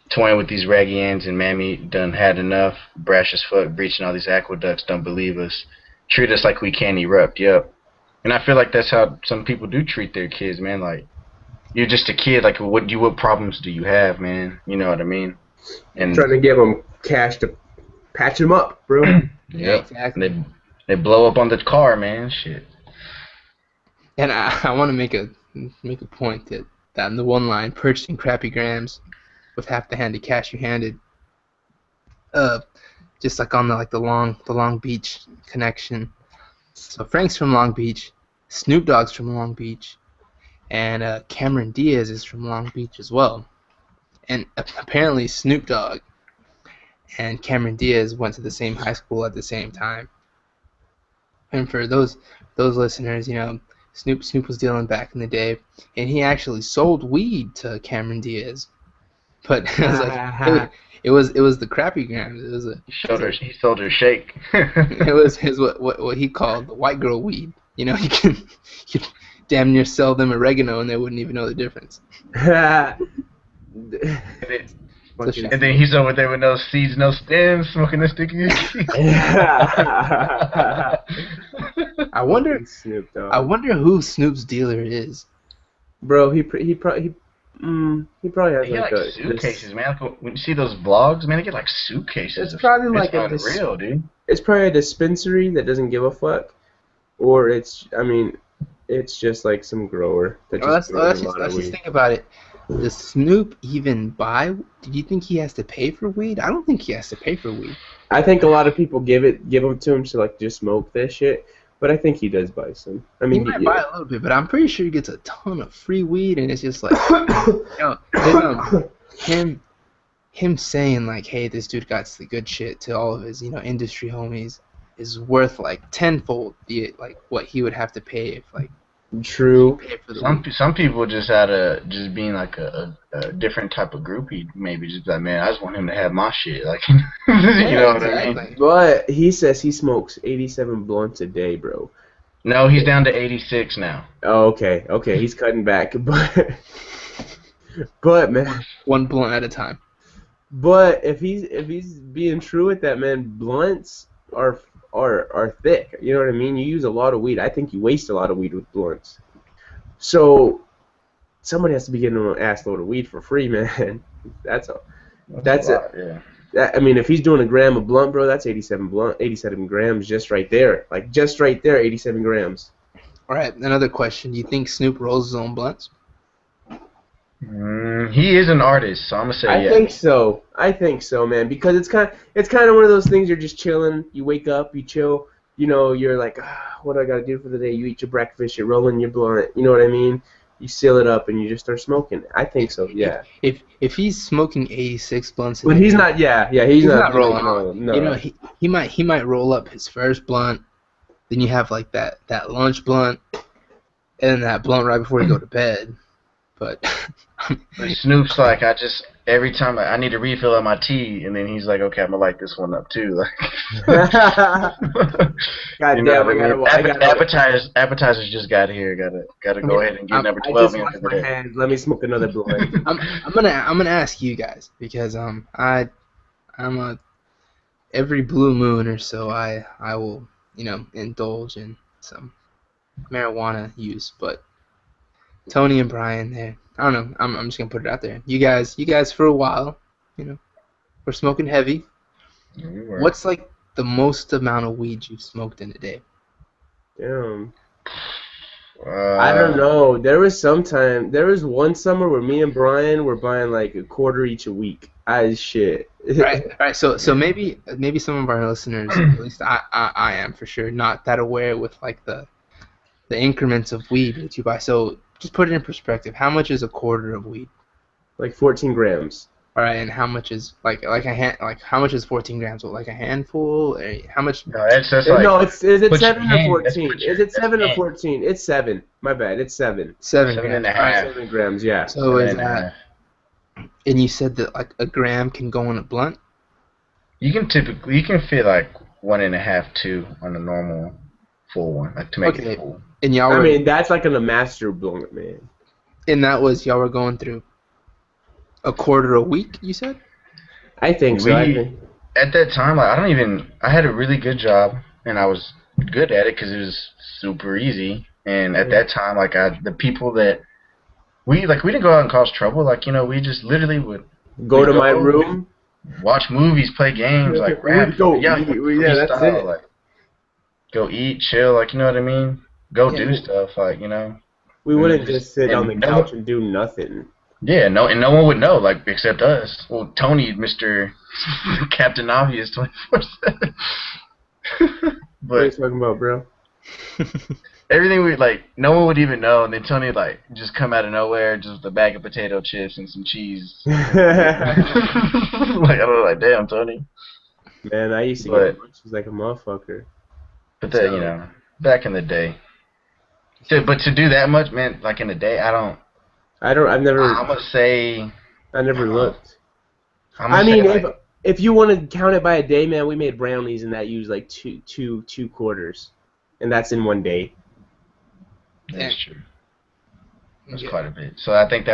Toying with these raggy ends, and mammy done had enough. Brash as fuck, breaching all these aqueducts, don't believe us. Treat us like we can't erupt, yep. And I feel like that's how some people do treat their kids, man. Like, you're just a kid. Like, what problems do you have, man? You know what I mean? And trying to give them cash to patch them up, bro. Yeah, exactly. And they blow up on the car, man. Shit. And I want to make a point that in the one line, purchasing crappy grams with half the hand of cash you handed. Just like on the Long Beach connection. So Frank's from Long Beach, Snoop Dogg's from Long Beach. And Cameron Diaz is from Long Beach as well. And apparently Snoop Dogg and Cameron Diaz went to the same high school at the same time. And for those listeners, Snoop was dealing back in the day, and he actually sold weed to Cameron Diaz. But it was the crappy grams. It was he sold her shake. It was what he called the white girl weed. You can damn near sell them oregano and they wouldn't even know the difference. And then he's over there with no seeds, no stems, smoking a sticky. I wonder who Snoop's dealer is. Bro, he probably has like suitcases, man. Like, when you see those vlogs, man, they get like suitcases. It's probably like unreal, dude. it's probably a dispensary that doesn't give a fuck, or it's just like some grower that Well, just grows a lot let's of just weed. think about it. Does Snoop even buy? Do you think he has to pay for weed? I don't think he has to pay for weed. I think a lot of people give them to him to like just smoke this shit, but I think he does buy some. I He mean, might buy a little bit, but I'm pretty sure he gets a ton of free weed, and it's just like, then, him saying like, "Hey, this dude got the good shit" to all of his industry homies is worth like tenfold like what he would have to pay if like true. pay for the Some weed. some people just had a just being like a different type of groupie. Maybe just like, man, I just want him to have my shit. Like, you know what I mean? Exactly. But he says he smokes 87 blunts a day, bro. No, he's down to 86 now. Oh, okay, he's cutting back, but man, One blunt at a time. but if he's being true with that, man, blunts are thick. You know what I mean? You use a lot of weed. I think you waste a lot of weed with blunts. So somebody has to be getting an ass load of weed for free, man. That's That's a lot, yeah. I mean, if he's doing a gram of blunt, bro, that's 87 grams just right there. Like just right there, 87 grams. All right, another question. Do you think Snoop rolls his own blunts? He is an artist, so I'm gonna say I yeah. think so. I think so, man. Because it's kind of one of those things. You're just chilling. You wake up, you chill. You know, you're like, what do I gotta do for the day? You eat your breakfast, you're rolling your blunt. You know what I mean? You seal it up and you just start smoking. I think so. Yeah. If he's smoking 86 blunts, But he's not. Yeah. He's not rolling all of on. them. No. You know, he might roll up his first blunt, then you have like that lunch blunt, and then that blunt right before you go to bed. But But Snoop's like, every time I need a refill on my tea, and then he's like, okay, I'm gonna light this one up too. Like, God you know damn, what I mean? I Appetizers just got here. Gotta go ahead and get number I 12 just in washed for my the day. hands. Let me smoke another blunt. I'm gonna ask you guys because I'm a every blue moon or so I will indulge in some marijuana use, but Tony and Brian there, I don't know, I'm just gonna put it out there. You guys for a while, we're smoking heavy. Yeah, we were. What's like the most amount of weed you've smoked in a day? Damn. I don't know. There was one summer where me and Brian were buying like a quarter each a week. Shit. Right. So maybe some of our listeners, at least I am for sure, not that aware with like the increments of weed that you buy. So just put it in perspective. How much is a quarter of weed? Like 14 grams. All right, and how much is like how much is 14 grams? What, like a handful? Or how much? No, that's like, No, is it put your 7 or hand- 14? that's put your- Is it 7 or hand. 14? It's 7. My bad. It's 7. 7 7 grams. and a All right, half. 7 grams. Yeah. so is And, that? And you said that like a gram can go in a blunt. you can fit like 1.5, 2 on a normal full one, like to make Okay. it full. And y'all I were, mean, that's like a master blunt, man. and that was y'all were going through a quarter a week. You said. I think so. At that time, like, I had a really good job, and I was good at it because it was super easy. And at that time, like, the people that we didn't go out and cause trouble. Like, we just literally would Go to my room. watch movies, play games, like rap. We'd go yeah, eat. Yeah, that's freestyle, it. like, go eat, chill, like, you know what I mean? Go Yeah. do stuff, like, We wouldn't just sit on the and couch and do nothing. Yeah, and no one would know, like, except us. Well, Tony, Mr. Captain Obvious 24/7. What are you But talking about, bro? everything no one would even know, and then Tony would, like, just come out of nowhere, just with a bag of potato chips and some cheese. Like, I was like, damn, Tony. Man, I used to But- get lunches like a motherfucker. But then, back in the day. But to do that much, man, like in a day, I've I'm never gonna say. looked. I'm I gonna mean, say, like, if you want to count it by a day, man, we made brownies and that used like two quarters, and that's in one day. that's true. That's Yeah. quite a bit. So I think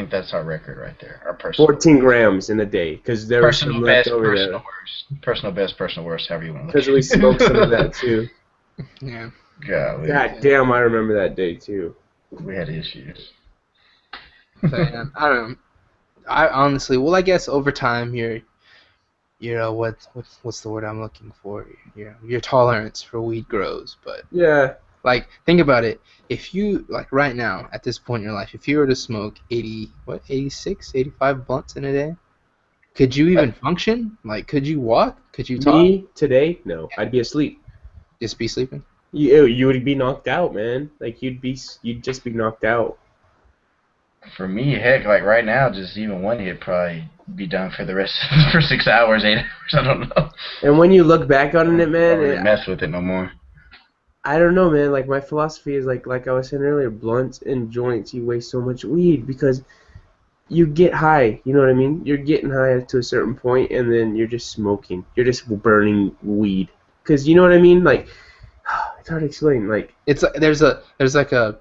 that's our record right there. Our personal 14 grams in a day, because there was personal some best, left over personal there. worst, personal best, personal worst, however you want to. Because we smoked some of that too. Yeah. Golly, God damn, I remember that day too. we had issues. So, I don't know. I honestly, well, I guess over time what's the word I'm looking for? Your tolerance for weed grows, but Yeah. like think about it. If you like right now at this point in your life, if you were to smoke 86, 85 blunts in a day, could you even function? Like, could you walk? Could you talk? Me today? No, I'd be asleep. Just be sleeping? You would be knocked out, man. Like you'd just be knocked out. For me, heck, like right now, just even one hit probably be done for the rest for 6 hours, 8 hours. I don't know. And when you look back on it, I man, don't really mess with it no more. I don't know, man. Like my philosophy is like I was saying earlier, blunts and joints. You waste so much weed because you get high. You know what I mean? You're getting high to a certain point, and then you're just smoking. You're just burning weed. Cause you know what I mean? Like it's hard to explain. Like It's there's like a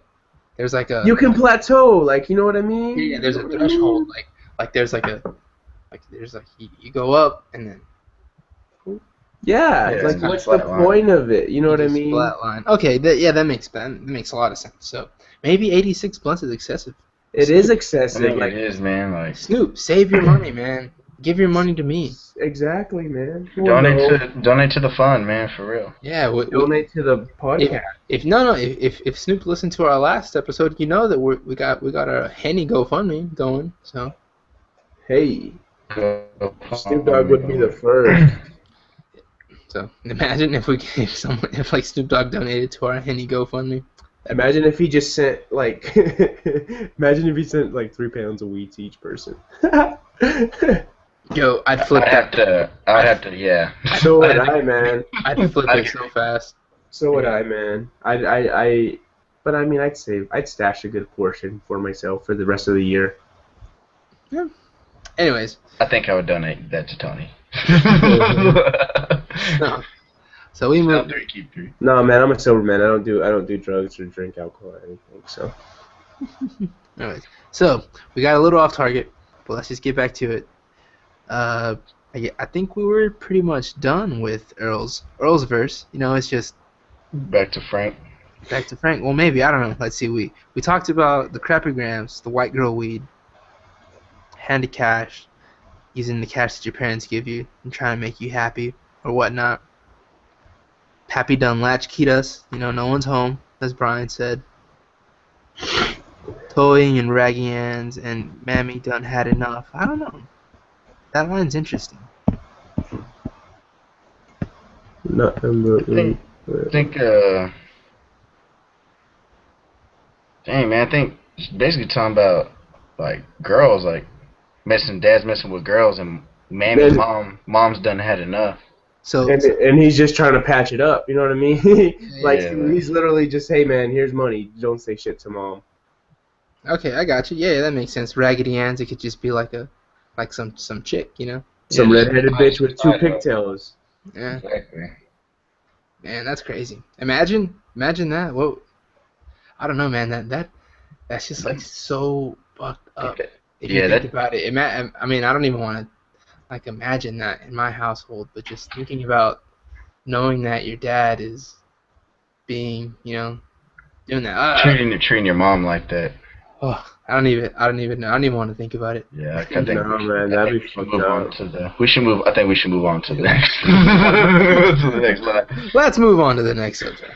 you can plateau. Like you know what I mean? yeah, there's a threshold. Like there's like you go up and then Yeah. Yeah, Like it's not what's the flat line. point of it? You know what I just mean? flatline. Okay, that makes a lot of sense. So maybe 86 blunts is excessive. It is I excessive. think Like it is, man. Like Snoop, save your money, man. Give your money to me. exactly, man. Well, no. donate to the fund, man, for real. Yeah, Donate to the podcast. if Snoop listened to our last episode, you know that we got our Henny GoFundMe going. So Hey, Snoop Dogg would be the first. imagine if like Snoop Dogg donated to our Henny GoFundMe. Imagine if he just sent like, imagine if he sent like 3 pounds of weed to each person. Yo, I'd flip that. I'd have to, yeah. So would I, man. I'd flip it so fast. So would I, man. But I mean, I'd stash a good portion for myself for the rest of the year. Yeah. Anyways. I think I would donate that to Tony. No. So we moved. Keep 3. No, man, I'm a sober man. I don't do drugs or drink alcohol or anything. So. Anyways, so we got a little off target, but let's just get back to it. I think we were pretty much done with Earl's verse. You know, it's just Back to Frank. Well, maybe, I don't know. Let's see. We talked about the crappygrams, the white girl weed, handy cash, using the cash that your parents give you and trying to make you happy or whatnot. Pappy done latchkeyed us. You know, no one's home, as Brian said. Toying and Raggy Ann's and Mammy done had enough. I don't know. That line's interesting. Nothing I think, dang, man, I think it's basically talking about, like, girls, like, dad's messing with girls, and Mammy's mom's done had enough. So and he's just trying to patch it up, you know what I mean? Like, Yeah, he's literally just, hey, man, here's money. Don't say shit to mom. okay, I got you. Yeah, that makes sense. Raggedy Ann's, it could just be like some chick, you know? Some Yeah, redheaded just- bitch with 2 pigtails. Yeah, Exactly. man, that's crazy. Imagine that. Whoa, I don't know, man. That's just like so fucked up. If you think about it, I mean, I don't even want to like imagine that in my household, but just thinking about knowing that your dad is being, you know, doing that. Treating your mom like that. Oh, I don't even know. I don't even want to think about it. Yeah, I think No, man, that'd be fucked up. I think we should move on to the next. to the next line. Let's move on to the next subject.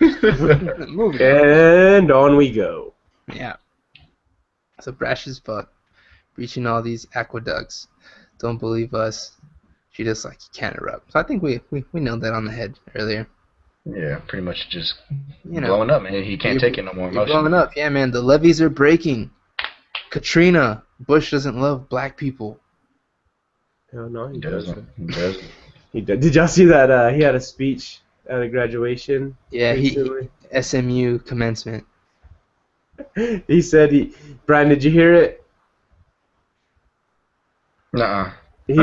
Moving on. And on we go. Yeah. So brash as fuck, breaching all these aqueducts. Don't believe us. She just like can't erupt. So I think we nailed that on the head earlier. Yeah, pretty much just You know, blowing up, man. He can't take it no more you're emotion. blowing up. Yeah, man. The levees are breaking. Katrina. Bush doesn't love black people. Hell no, he He doesn't. doesn't. He did. Did y'all see that? He had a speech at a graduation. Yeah, recently? SMU commencement. He said Brian, did you hear it? Nuh-uh. He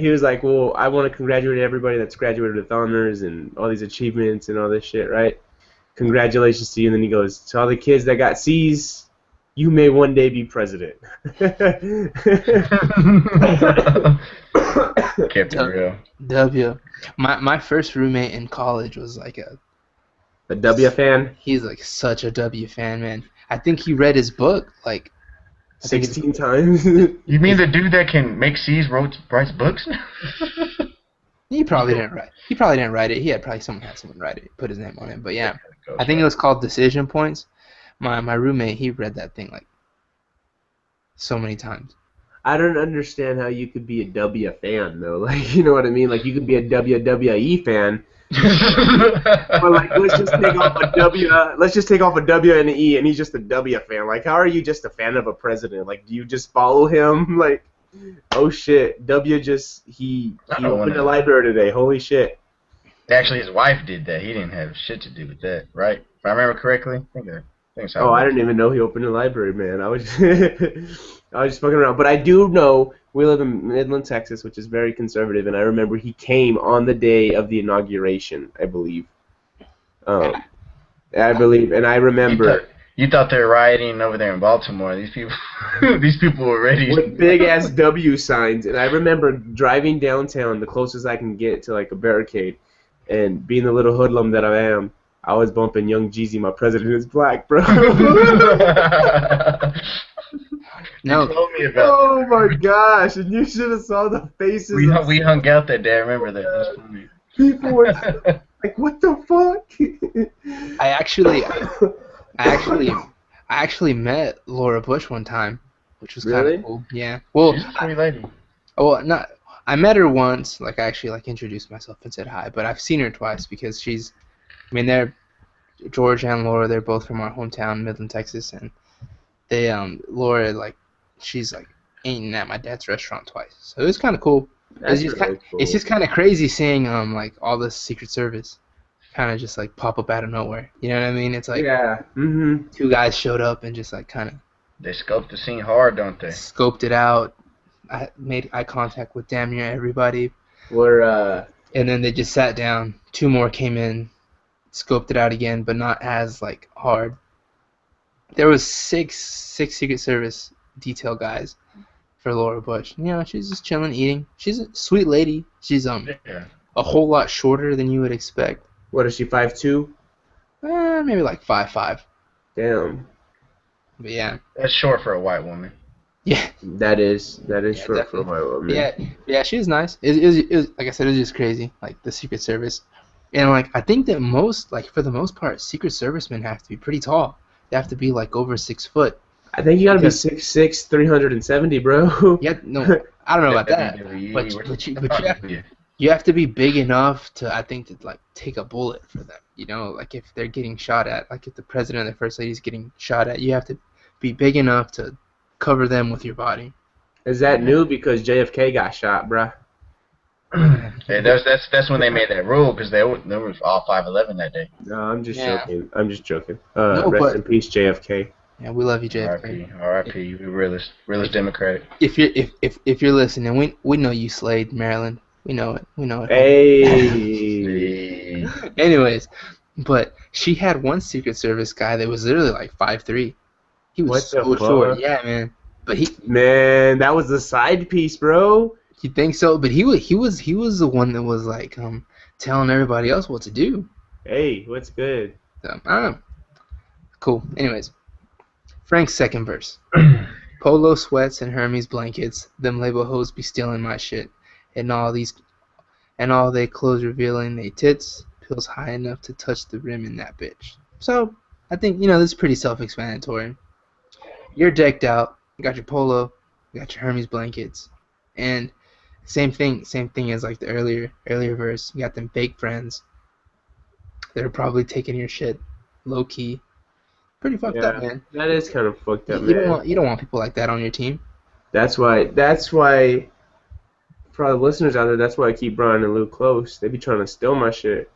was like, well, I want to congratulate everybody that's graduated with honors and all these achievements and all this shit, right? Congratulations to you. And then he goes, to all the kids that got C's, you may one day be president. Kept it real. W. My first roommate in college was like A W fan? he's like such a W fan, man. I think he read his book like 16 times? You mean the dude that can make C's writes books? He probably didn't write. He probably didn't write it. He had probably someone write it, put his name on it. But yeah, I think it was called Decision Points. My roommate, he read that thing like so many times. I don't understand how you could be a W fan though. Like, you know what I mean? Like, you could be a WWE fan, but like, let's just take off a W. Let's just take off a W and an E, and he's just a W fan. Like, how are you just a fan of a president? Like, do you just follow him? Like, oh shit, W just he opened the library today. Holy shit. Actually, his wife did that. He didn't have shit to do with that, right? If I remember correctly, I think so. Oh, I didn't even know he opened a library, man. I was I was just fucking around. But I do know we live in Midland, Texas, which is very conservative, and I remember he came on the day of the inauguration, I believe. I believe, and I remember. You thought they were rioting over there in Baltimore. These people were ready. With big-ass W signs, and I remember driving downtown the closest I can get to, like, a barricade, and being the little hoodlum that I am, I was bumping Young Jeezy, My President Is Black, bro. No. You told me about Oh my gosh! And you should have saw the faces. we hung out that day. I remember that. That's funny. People were like, "What the fuck?" I actually met Laura Bush one time, which was kind Really? of cool. Yeah. Well, She's a pretty lady. I met her once. Like, I actually introduced myself and said hi, but I've seen her twice because they're George and Laura. They're both from our hometown, Midland, Texas, and they Laura she's eating at my dad's restaurant twice. So it was kind of cool. That's It's really cool. just kind of crazy seeing all this Secret Service kind of just pop up out of nowhere. You know what I mean? It's like Yeah. Mhm. two guys showed up and just kind of They scoped the scene hard, don't they? scoped it out. I made eye contact with damn near everybody, We're and then they just sat down. Two more came in, scoped it out again, but not as hard. There was six Secret Service detail guys for Laura Bush. You know, she's just chilling, eating. She's a sweet lady. She's Yeah. a whole lot shorter than you would expect. what is she 5'2"? Maybe 5'5". Damn. But yeah, That's short for a white woman. yeah, That is Yeah, short for my woman. yeah. She was nice. It was like I said, it was just crazy. The Secret Service, and I think that for the most part, Secret Servicemen have to be pretty tall. They have to be over 6 foot. I think you gotta be Because- 6'6", 370, bro. Yeah, no, I don't know about that. But you have to be big enough to, I think, to take a bullet for them. You know, if they're getting shot at, if the president or the first lady's getting shot at, you have to be big enough to cover them with your body. Is that new because JFK got shot, bruh? Hey, that's when they made that rule because they were all 5'11" that day. No, I'm just Yeah. joking. I'm just joking. No, Rest but- in peace, JFK. Yeah, we love you, JFK. R.I.P. We realist Democratic. If you're listening, we know you slayed Maryland. We know it. We know it. Hey. Anyways, but she had one Secret Service guy that was literally 5'3". He was What so the short. fuck? Yeah, man. But Man, that was the side piece, bro. you think so? But he was the one that was telling everybody else what to do. Hey, what's good? So, I don't know. Cool. Anyways, Frank's second verse. Polo sweats and Hermes blankets. Them label hoes be stealing my shit. And all they clothes revealing they tits. Pills high enough to touch the rim in that bitch. So, I think, this is pretty self-explanatory. You're decked out. You got your polo. You got your Hermes blankets. And same thing as the earlier verse. You got them fake friends. They're probably taking your shit low-key. Pretty fucked up, man. That is kind of fucked up, You man. don't want people like that on your team. That's why, for all the listeners out there, that's why I keep Brian and Luke close. They be trying to steal my shit.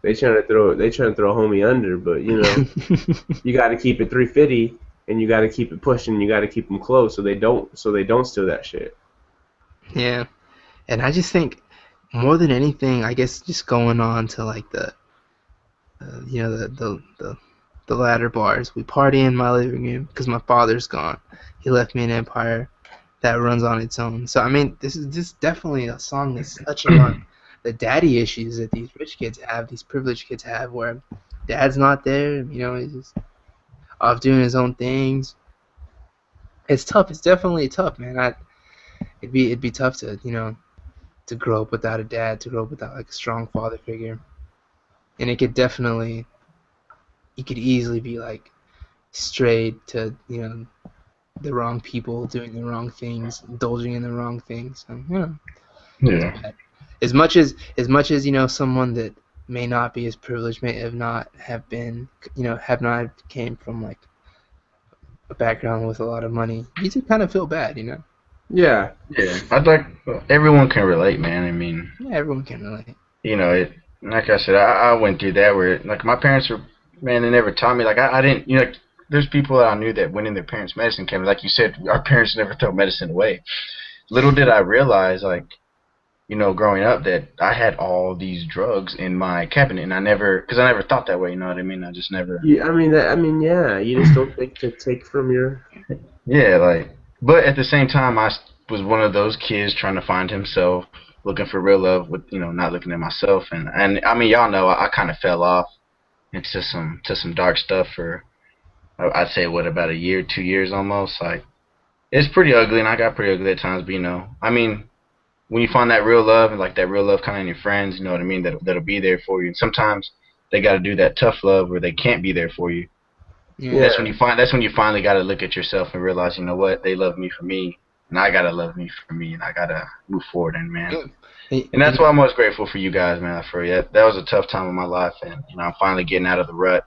They trying to throw homie under, but you got to keep it 350, and you got to keep it pushing. And you got to keep them close so they don't steal that shit. Yeah, and I just think more than anything, I guess just going on to the latter bars. We party in my living room because my father's gone. He left me an empire that runs on its own. So I mean, this is definitely a song that's touching on the daddy issues that these rich kids have, these privileged kids have, where dad's not there. He's just off doing his own things. It's tough. It's definitely tough, man. It'd be tough to to grow up without a dad, to grow up without like a strong father figure, and it could definitely, you could easily be like strayed to the wrong people, doing the wrong things, indulging in the wrong things. So, Yeah. as much as someone that may not be as privileged, may have not have been, have not came from like a background with a lot of money, you do kind of feel bad. Yeah. Yeah. I'd like everyone can relate, man. I mean, Yeah, everyone can relate. it. Like I said, I went through that where like my parents were, man, they never taught me. Like I didn't, like there's people that I knew that went in their parents' medicine cabinet. Like you said, our parents never throw medicine away. Little did I realize, like, growing up that I had all these drugs in my cabinet, and I never thought that way. You know what I mean? I just never. Yeah, yeah. You just don't think to take from your. Yeah, like, but at the same time, was one of those kids trying to find himself, looking for real love, with not looking at myself, and I mean, y'all know, I kind of fell off into some dark stuff for, I'd say, what, about a year, 2 years almost. Like, it's pretty ugly, and I got pretty ugly at times, but I mean, when you find that real love, and like that real love kind of in your friends, you know what I mean, that'll be there for you. And sometimes they got to do that tough love where they can't be there for you. Yeah. That's when you finally got to look at yourself and realize, you know what, they love me for me, and I gotta love me for me, and I gotta move forward. And man, and that's why I'm most grateful for you guys, man. For you, that was a tough time in my life, and I'm finally getting out of the rut,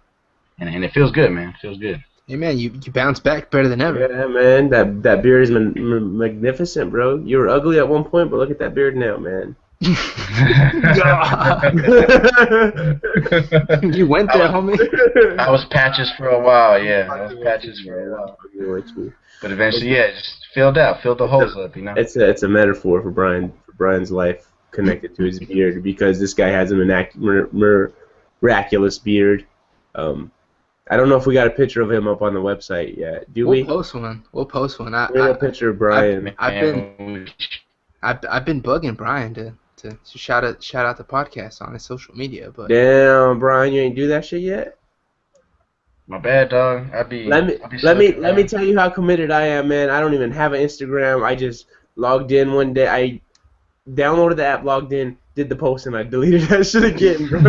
and it feels good, man. It feels good. Hey man, you bounce back better than ever. Yeah, man, that beard is magnificent, bro. You were ugly at one point, but look at that beard now, man. You went there, homie. I was patches for a while, yeah. I was patches for a while. But eventually, yeah, just filled the holes up, It's a metaphor for Brian's life connected to his beard, because this guy has a miraculous beard. I don't know if we got a picture of him up on the website yet. Do we? We'll post one. We have a picture of Brian. I've been bugging Brian to shout out the podcast on his social media, but damn, Brian, you ain't do that shit yet. My bad, dog. Let me tell you how committed I am, man. I don't even have an Instagram. I just logged in one day. I downloaded the app, logged in, did the post, and I deleted that shit again, bro.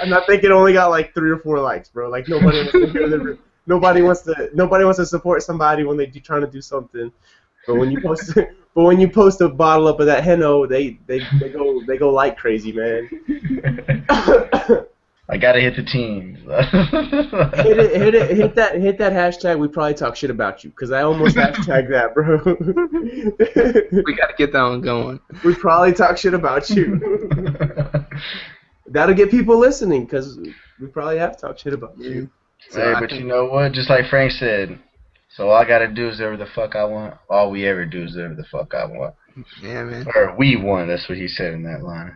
And I think it only got like 3 or 4 likes, bro. Like nobody wants to hear nobody wants to support somebody when they're trying to do something. But when you post a bottle up of that Heno, they go like crazy, man. I gotta hit the team. hit that hashtag. We probably talk shit about you, because I almost hashtagged that, bro. We gotta get that one going. We probably talk shit about you. That'll get people listening, because we probably have talked shit about you. So hey, but you know what? Just like Frank said, so all I gotta do is whatever the fuck I want. All we ever do is whatever the fuck I want. Yeah, man. Or we want. That's what he said in that line.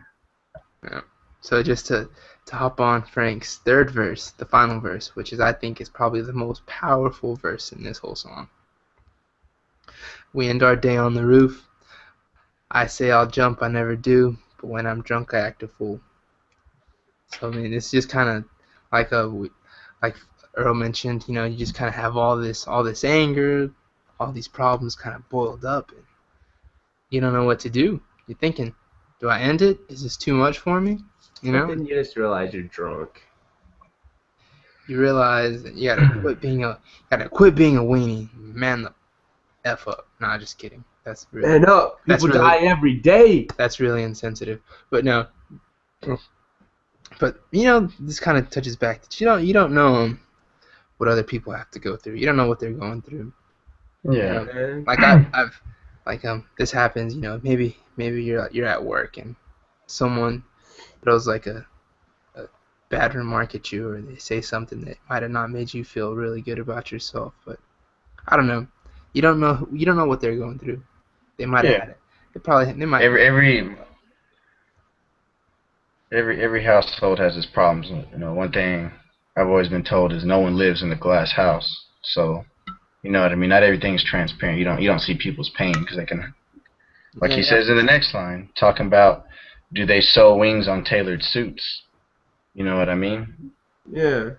Yeah. So just to hop on Frank's third verse, the final verse, which I think is probably the most powerful verse in this whole song. We end our day on the roof. I say I'll jump, I never do, but when I'm drunk I act a fool. So I mean, it's just kind of like Earl mentioned, you just kind of have all this anger, all these problems kind of boiled up, and you don't know what to do. You're thinking, do I end it? Is this too much for me? But then you just realize you're drunk. You realize that you gotta quit being a weenie. Man the F up. Nah, just kidding. That's really, man up. People die every day. That's really insensitive. But no. But this kind of touches back that you don't know what other people have to go through. You don't know what they're going through. Yeah. Like I've this happens. Maybe you're at work and someone throws like a bad remark at you, or they say something that might have not made you feel really good about yourself. But I don't know. You don't know what they're going through. They might have had it. They might. Every household has its problems. One thing I've always been told is no one lives in a glass house. So, you know what I mean? Not everything's transparent. You don't see people's pain, because they can, like he says in the next line, talking about, do they sew wings on tailored suits? You know what I mean? Yeah.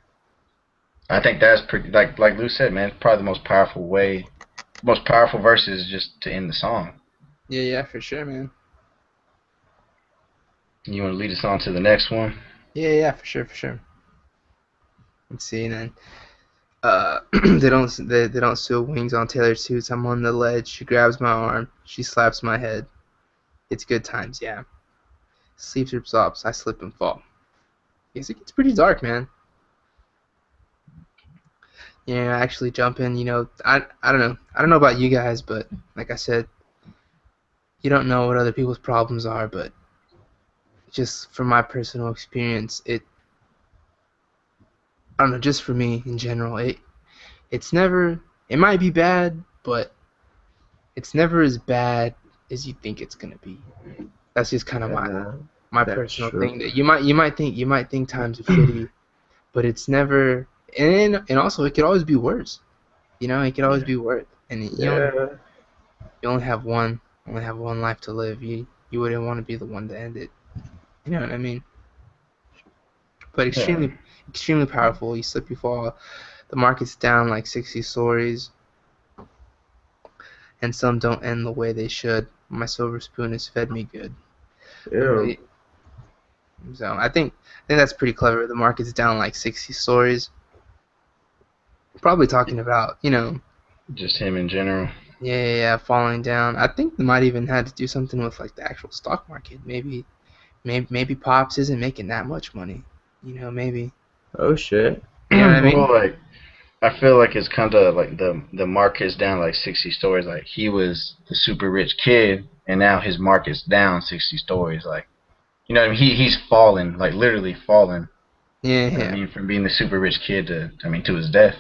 I think that's pretty, like Lou said, man, it's probably the most powerful verse is just to end the song. Yeah, yeah, for sure, man. You want to lead us on to the next one? Yeah, yeah, for sure, for sure. Let's see, and then they don't sew wings on tailored suits. I'm on the ledge. She grabs my arm. She slaps my head. It's good times, yeah. Sleeps or sobs. I slip and fall. Yes, it gets pretty dark, man. Yeah, I actually jump in. I don't know. I don't know about you guys, but like I said, you don't know what other people's problems are, but just from my personal experience, I don't know, just for me in general, it's never, it might be bad, but it's never as bad as you think it's gonna be. That's just kind of Yeah, my that's personal true. thing. That you might think times are shitty, but it's never. And also it could always be worse. It could always Yeah. be worse. And Yeah, you only have one life to live. You wouldn't want to be the one to end it. You know what I mean? But Yeah. extremely powerful. You slip, you fall. The market's down like 60 stories, and some don't end the way they should. My silver spoon has fed me good. But yeah. really, so I think that's pretty clever. The market's down like 60 stories. Probably talking about, Just him in general. yeah, yeah, yeah, falling down. I think they might even had to do something with like the actual stock market. Maybe Pops isn't making that much money. Maybe. Oh shit. You know what I mean? Well, like I feel like it's kind of like the market's down like 60 stories. Like he was the super rich kid, and now his market's down 60 stories. Like you know what I mean? He's fallen, like literally fallen. Yeah, You know what I yeah, mean? From being the super rich kid to to his death.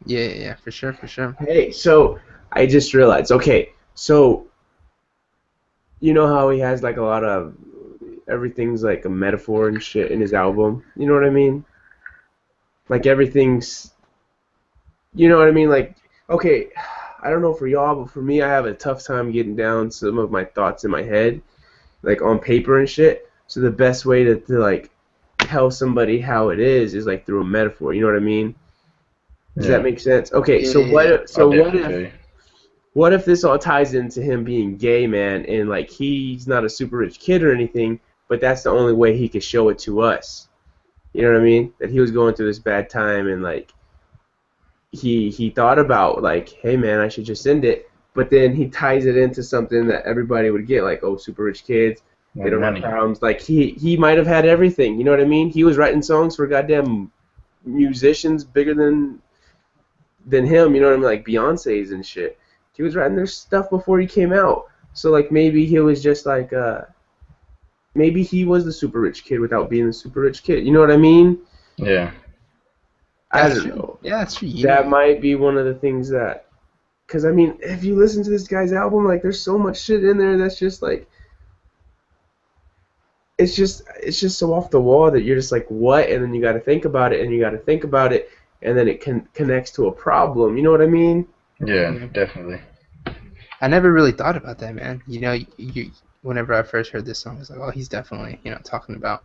yeah, yeah, yeah, for sure, for sure. Hey, so I just realized. Okay, so you know how he has like a lot of everything's like a metaphor and shit in his album. You know what I mean? Like everything's, you know what I mean? Like, okay, I don't know for y'all, but for me, I have a tough time getting down some of my thoughts in my head, like on paper and shit. So the best way to like tell somebody how it is like through a metaphor. You know what I mean? Does that Yeah, make sense? Okay, Yeah, so yeah, yeah. I'll definitely feel you. what if this all ties into him being gay, man, and like he's not a super rich kid or anything, but that's the only way he could show it to us. You know what I mean? That he was going through this bad time and like he thought about like, hey man, I should just send it, but then he ties it into something that everybody would get, like, oh, super rich kids, they Like don't have money. problems. Like he might have had everything. You know what I mean? He was writing songs for goddamn musicians bigger than him. You know what I mean? Like Beyonce's and shit. He was writing their stuff before he came out. So like maybe he was just like maybe he was the super rich kid without being the super rich kid. You know what I mean? Yeah. I That's don't true. know. Yeah, that's true. That might be one of the things that, because I mean, if you listen to this guy's album, like there's so much shit in there that's just like it's just so off the wall that you're just like, what? And then you got to think about it, and you got to think about it, and then it connects to a problem. You know what I mean? Yeah, Yeah. definitely. I never really thought about that, man. Whenever I first heard this song, I was like, oh, he's definitely, talking about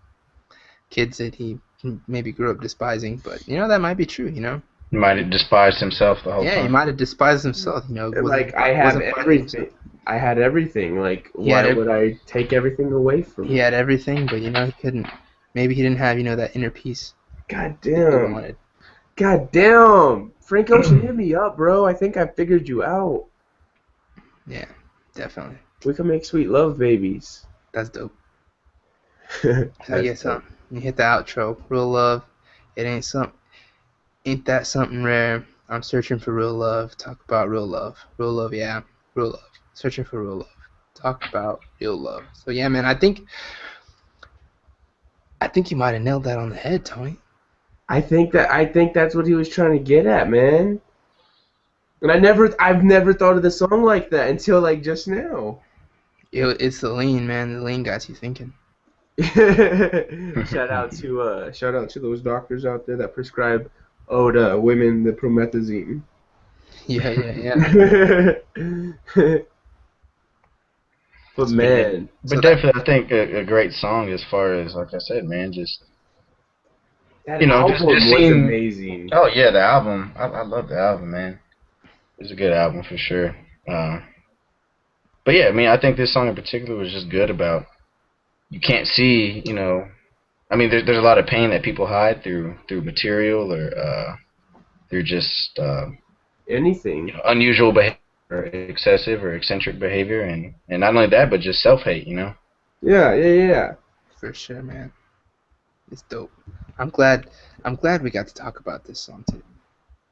kids that he maybe grew up despising. But that might be true. He might have despised himself the whole Yeah, he time. might have despised himself. Like Wasn't finding himself. I had everything. Like, He had why would I take everything away from he him? had everything, but he couldn't. Maybe he didn't have that inner peace God that he damn. wanted. God damn. Frank Ocean, hit me up, bro. I think I figured you out. Yeah, definitely. We can make sweet love babies. That's dope. So yeah, That's dope. you hit the outro. Real love. It ain't that something rare. I'm searching for real love. Talk about real love. Real love, yeah. Real love. Searching for real love. Talk about real love. So yeah, man, I think you might have nailed that on the head, Tony. I think that's what he was trying to get at, man. And I've never thought of the song like that until like just now. It's the lean, man. The lean got you thinking. Shout out to those doctors out there that prescribe to women the promethazine. Yeah, yeah, yeah. But Yeah. man, So But definitely, I think a great song as far as, like I said, man, just, that you know, album just was seeing, amazing. oh, yeah, the album. I love the album, man. It's a good album for sure. But yeah, I mean, I think this song in particular was just good about you can't see, I mean, there's a lot of pain that people hide through material or through just Anything. unusual behavior, or excessive or eccentric behavior, and not only that, but just self hate. Yeah, yeah, yeah. For sure, man. It's dope. I'm glad. I'm glad we got to talk about this song too.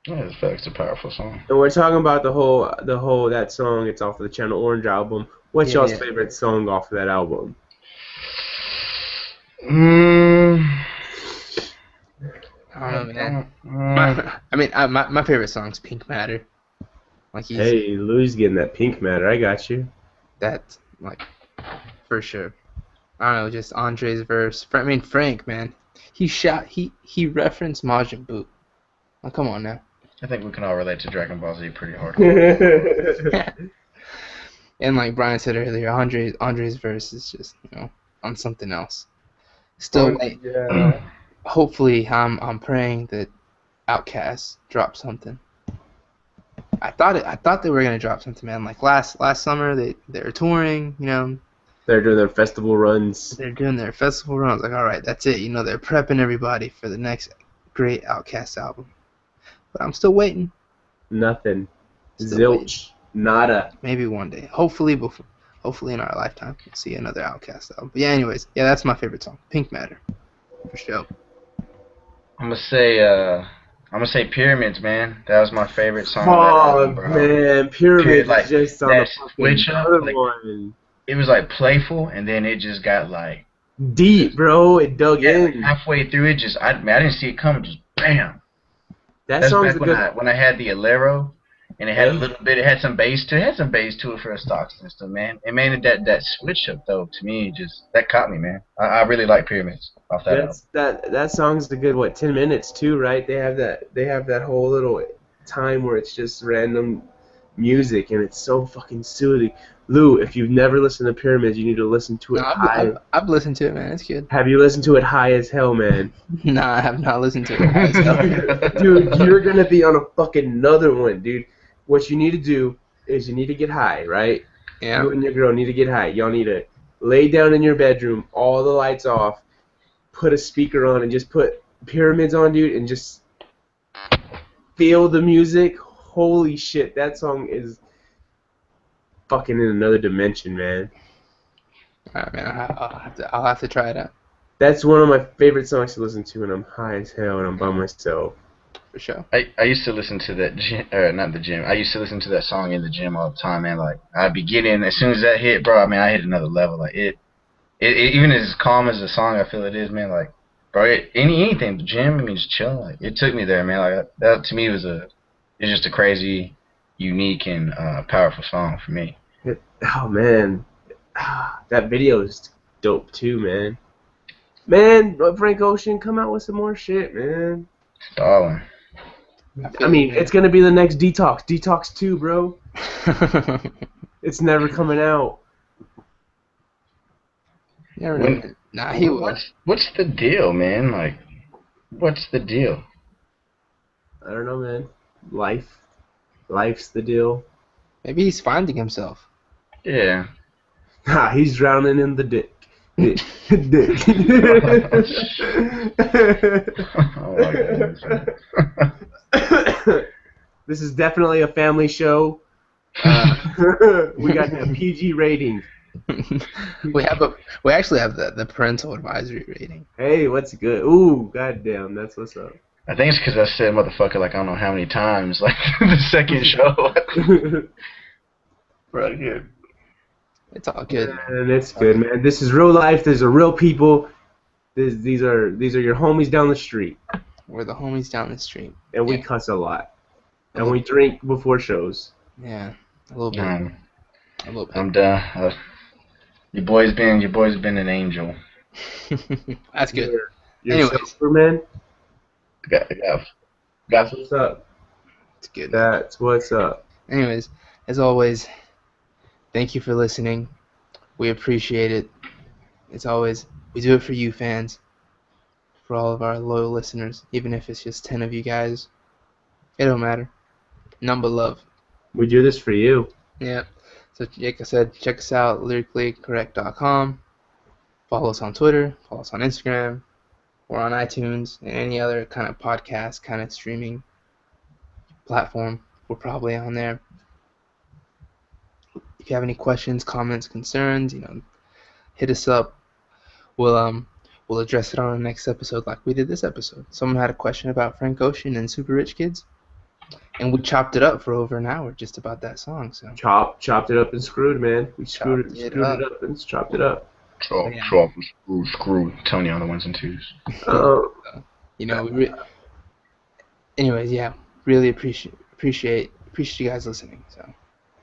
Yeah, it's a powerful song. And we're talking about the whole that song. It's off of the Channel Orange album. What's Yeah, y'all's yeah. favorite song off of that album? Mm, I don't know, man. mm, My favorite song's Pink Matter. Like easy. Hey, Louis getting that pink matter. I got you. That like for sure. I don't know, just Andre's verse. Frank, man. He referenced Majin Buu. Oh, come on now. I think we can all relate to Dragon Ball Z pretty hard. And like Brian said earlier, Andre's verse is just, on something else. Still wait. Yeah. Hopefully I'm praying that Outkast drops something. I thought they were gonna drop something, man. Like last summer they were touring, They're doing their festival runs. they're doing their festival runs. Like, all right, that's it. They're prepping everybody for the next great Outkast album. But I'm still waiting. Nothing. Still waiting. Zilch. Nada. Maybe one day. Hopefully in our lifetime we'll see another Outkast album. But yeah, anyways, yeah, that's my favorite song. Pink Matter. For sure. I'm gonna say Pyramids, man. That was my favorite song. On that Oh album, bro. man, Pyramid Like, just on that the fucking switch up, other like- one. It was like playful, and then it just got like Deep, bro. It dug like, in. halfway through it. I didn't see it coming. Just bam. That That's song's back a when good. when I had the Alero, and it had a Yeah. little bit. It had some bass to it. It had some bass to it for a stock system, man. And man, that switch up though, to me, just that caught me, man. I really like Pyramids off that album. That song's a good 10 minutes too, right? They have that whole little time where it's just random music and it's so fucking soothing. Lou, if you've never listened to Pyramids, you need to listen to it No, high. I've listened to it, man. It's good. Have you listened to it high as hell, man? Nah, I have not listened to it. Dude, you're gonna be on a fucking another one, dude. What you need to do is you need to get high, right? Yeah. You and your girl need to get high. Y'all need to lay down in your bedroom, all the lights off, put a speaker on, and just put Pyramids on, dude, and just feel the music. Holy shit, that song is fucking in another dimension, man. All right, man. I'll have to try it out That's one of my favorite songs to listen to when I'm high as hell and I'm by myself. for sure. I used to listen to that gym, or not the gym. I used to listen to that song in the gym all the time, man. Like I'd be getting as soon as that hit, bro. I mean, I hit another level. Like it even as calm as the song I feel it is, man. Like, bro, anything, the gym. I mean, just chilling. Like it took me there, man. Like that to me was it's just a crazy, unique and powerful song for me. Oh man, that video is dope too, man. Man, Frank Ocean, come out with some more shit, man. Darling. I mean, it's gonna be the next Detox, Detox 2, bro. It's never coming out. Never know. Nah, he will. What's the deal, man? Like, what's the deal? I don't know, man. Life's the deal. Maybe he's finding himself. Yeah. Ha, he's drowning in the dick. Dick. Oh my goodness. This is definitely a family show. We got a PG rating. we actually have the parental advisory rating. Hey, what's good? Ooh, goddamn, that's what's up. I think it's because I said motherfucker like I don't know how many times, like the second show. Right here. It's all good. And it's good, man. This is real life. These are real people. These are your homies down the street, We're the homies down the street. and we Yeah. cuss a lot, and we drink before shows. Yeah, a little bit. A little bit. I'm done. Your boy's been an angel. That's good. You're Anyways. sober, man. Got That's what's up. It's good. That's what's up. Anyways, as always, thank you for listening. We appreciate it. It's always, we do it for you fans, for all of our loyal listeners, even if it's just 10 of you guys. It don't matter. None but love. We do this for you. Yeah. So like I said, check us out, lyricallycorrect.com. Follow us on Twitter. Follow us on Instagram. We're on iTunes and any other kind of podcast, kind of streaming platform. We're probably on there. If you have any questions, comments, concerns, hit us up. We'll address it on the next episode like we did this episode. Someone had a question about Frank Ocean and Super Rich Kids, and we chopped it up for over an hour just about that song. So chopped it up and screwed, man. We screwed it up and chopped it up. Chop, screw. Tony on the ones and twos. Anyways, yeah, really appreciate you guys listening. So.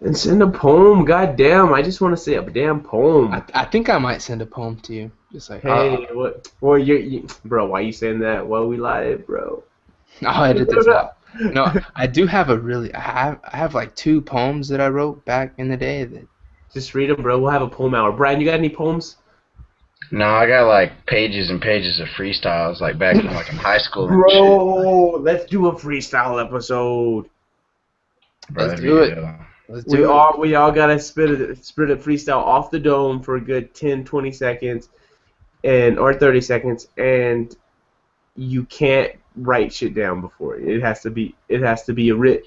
And send a poem, goddamn! I just want to say a damn poem. I think I might send a poem to you, just like. Hey, what? Well, bro, why you saying that? Well, we lied, bro. I'll edit this out. No, I do have I have like 2 poems that I wrote back in the day that. Just read them, bro. We'll have a poem hour. Brian, you got any poems? No, I got like pages and pages of freestyles, like back in high school. Bro, let's do a freestyle episode. Let's do it. We all gotta spit a freestyle off the dome for a good 10, 20 seconds, or 30 seconds, and you can't write shit down before it. It has to be a real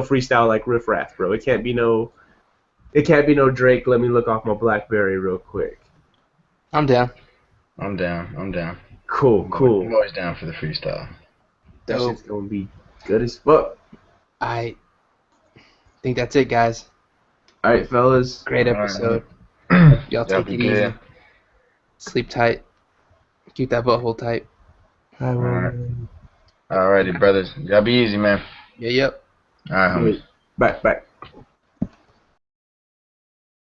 freestyle like Riff Raff, bro. It can't be no Drake. Let me look off my BlackBerry real quick. I'm down. Cool. I'm always down for the freestyle. That shit's gonna be good as fuck. I think that's it, guys. All right, fellas. Great episode. Y'all take it easy. Sleep tight. Keep that butthole tight. Alrighty, brothers. Y'all be easy, man. Yeah, yep. Alright, homies. Back.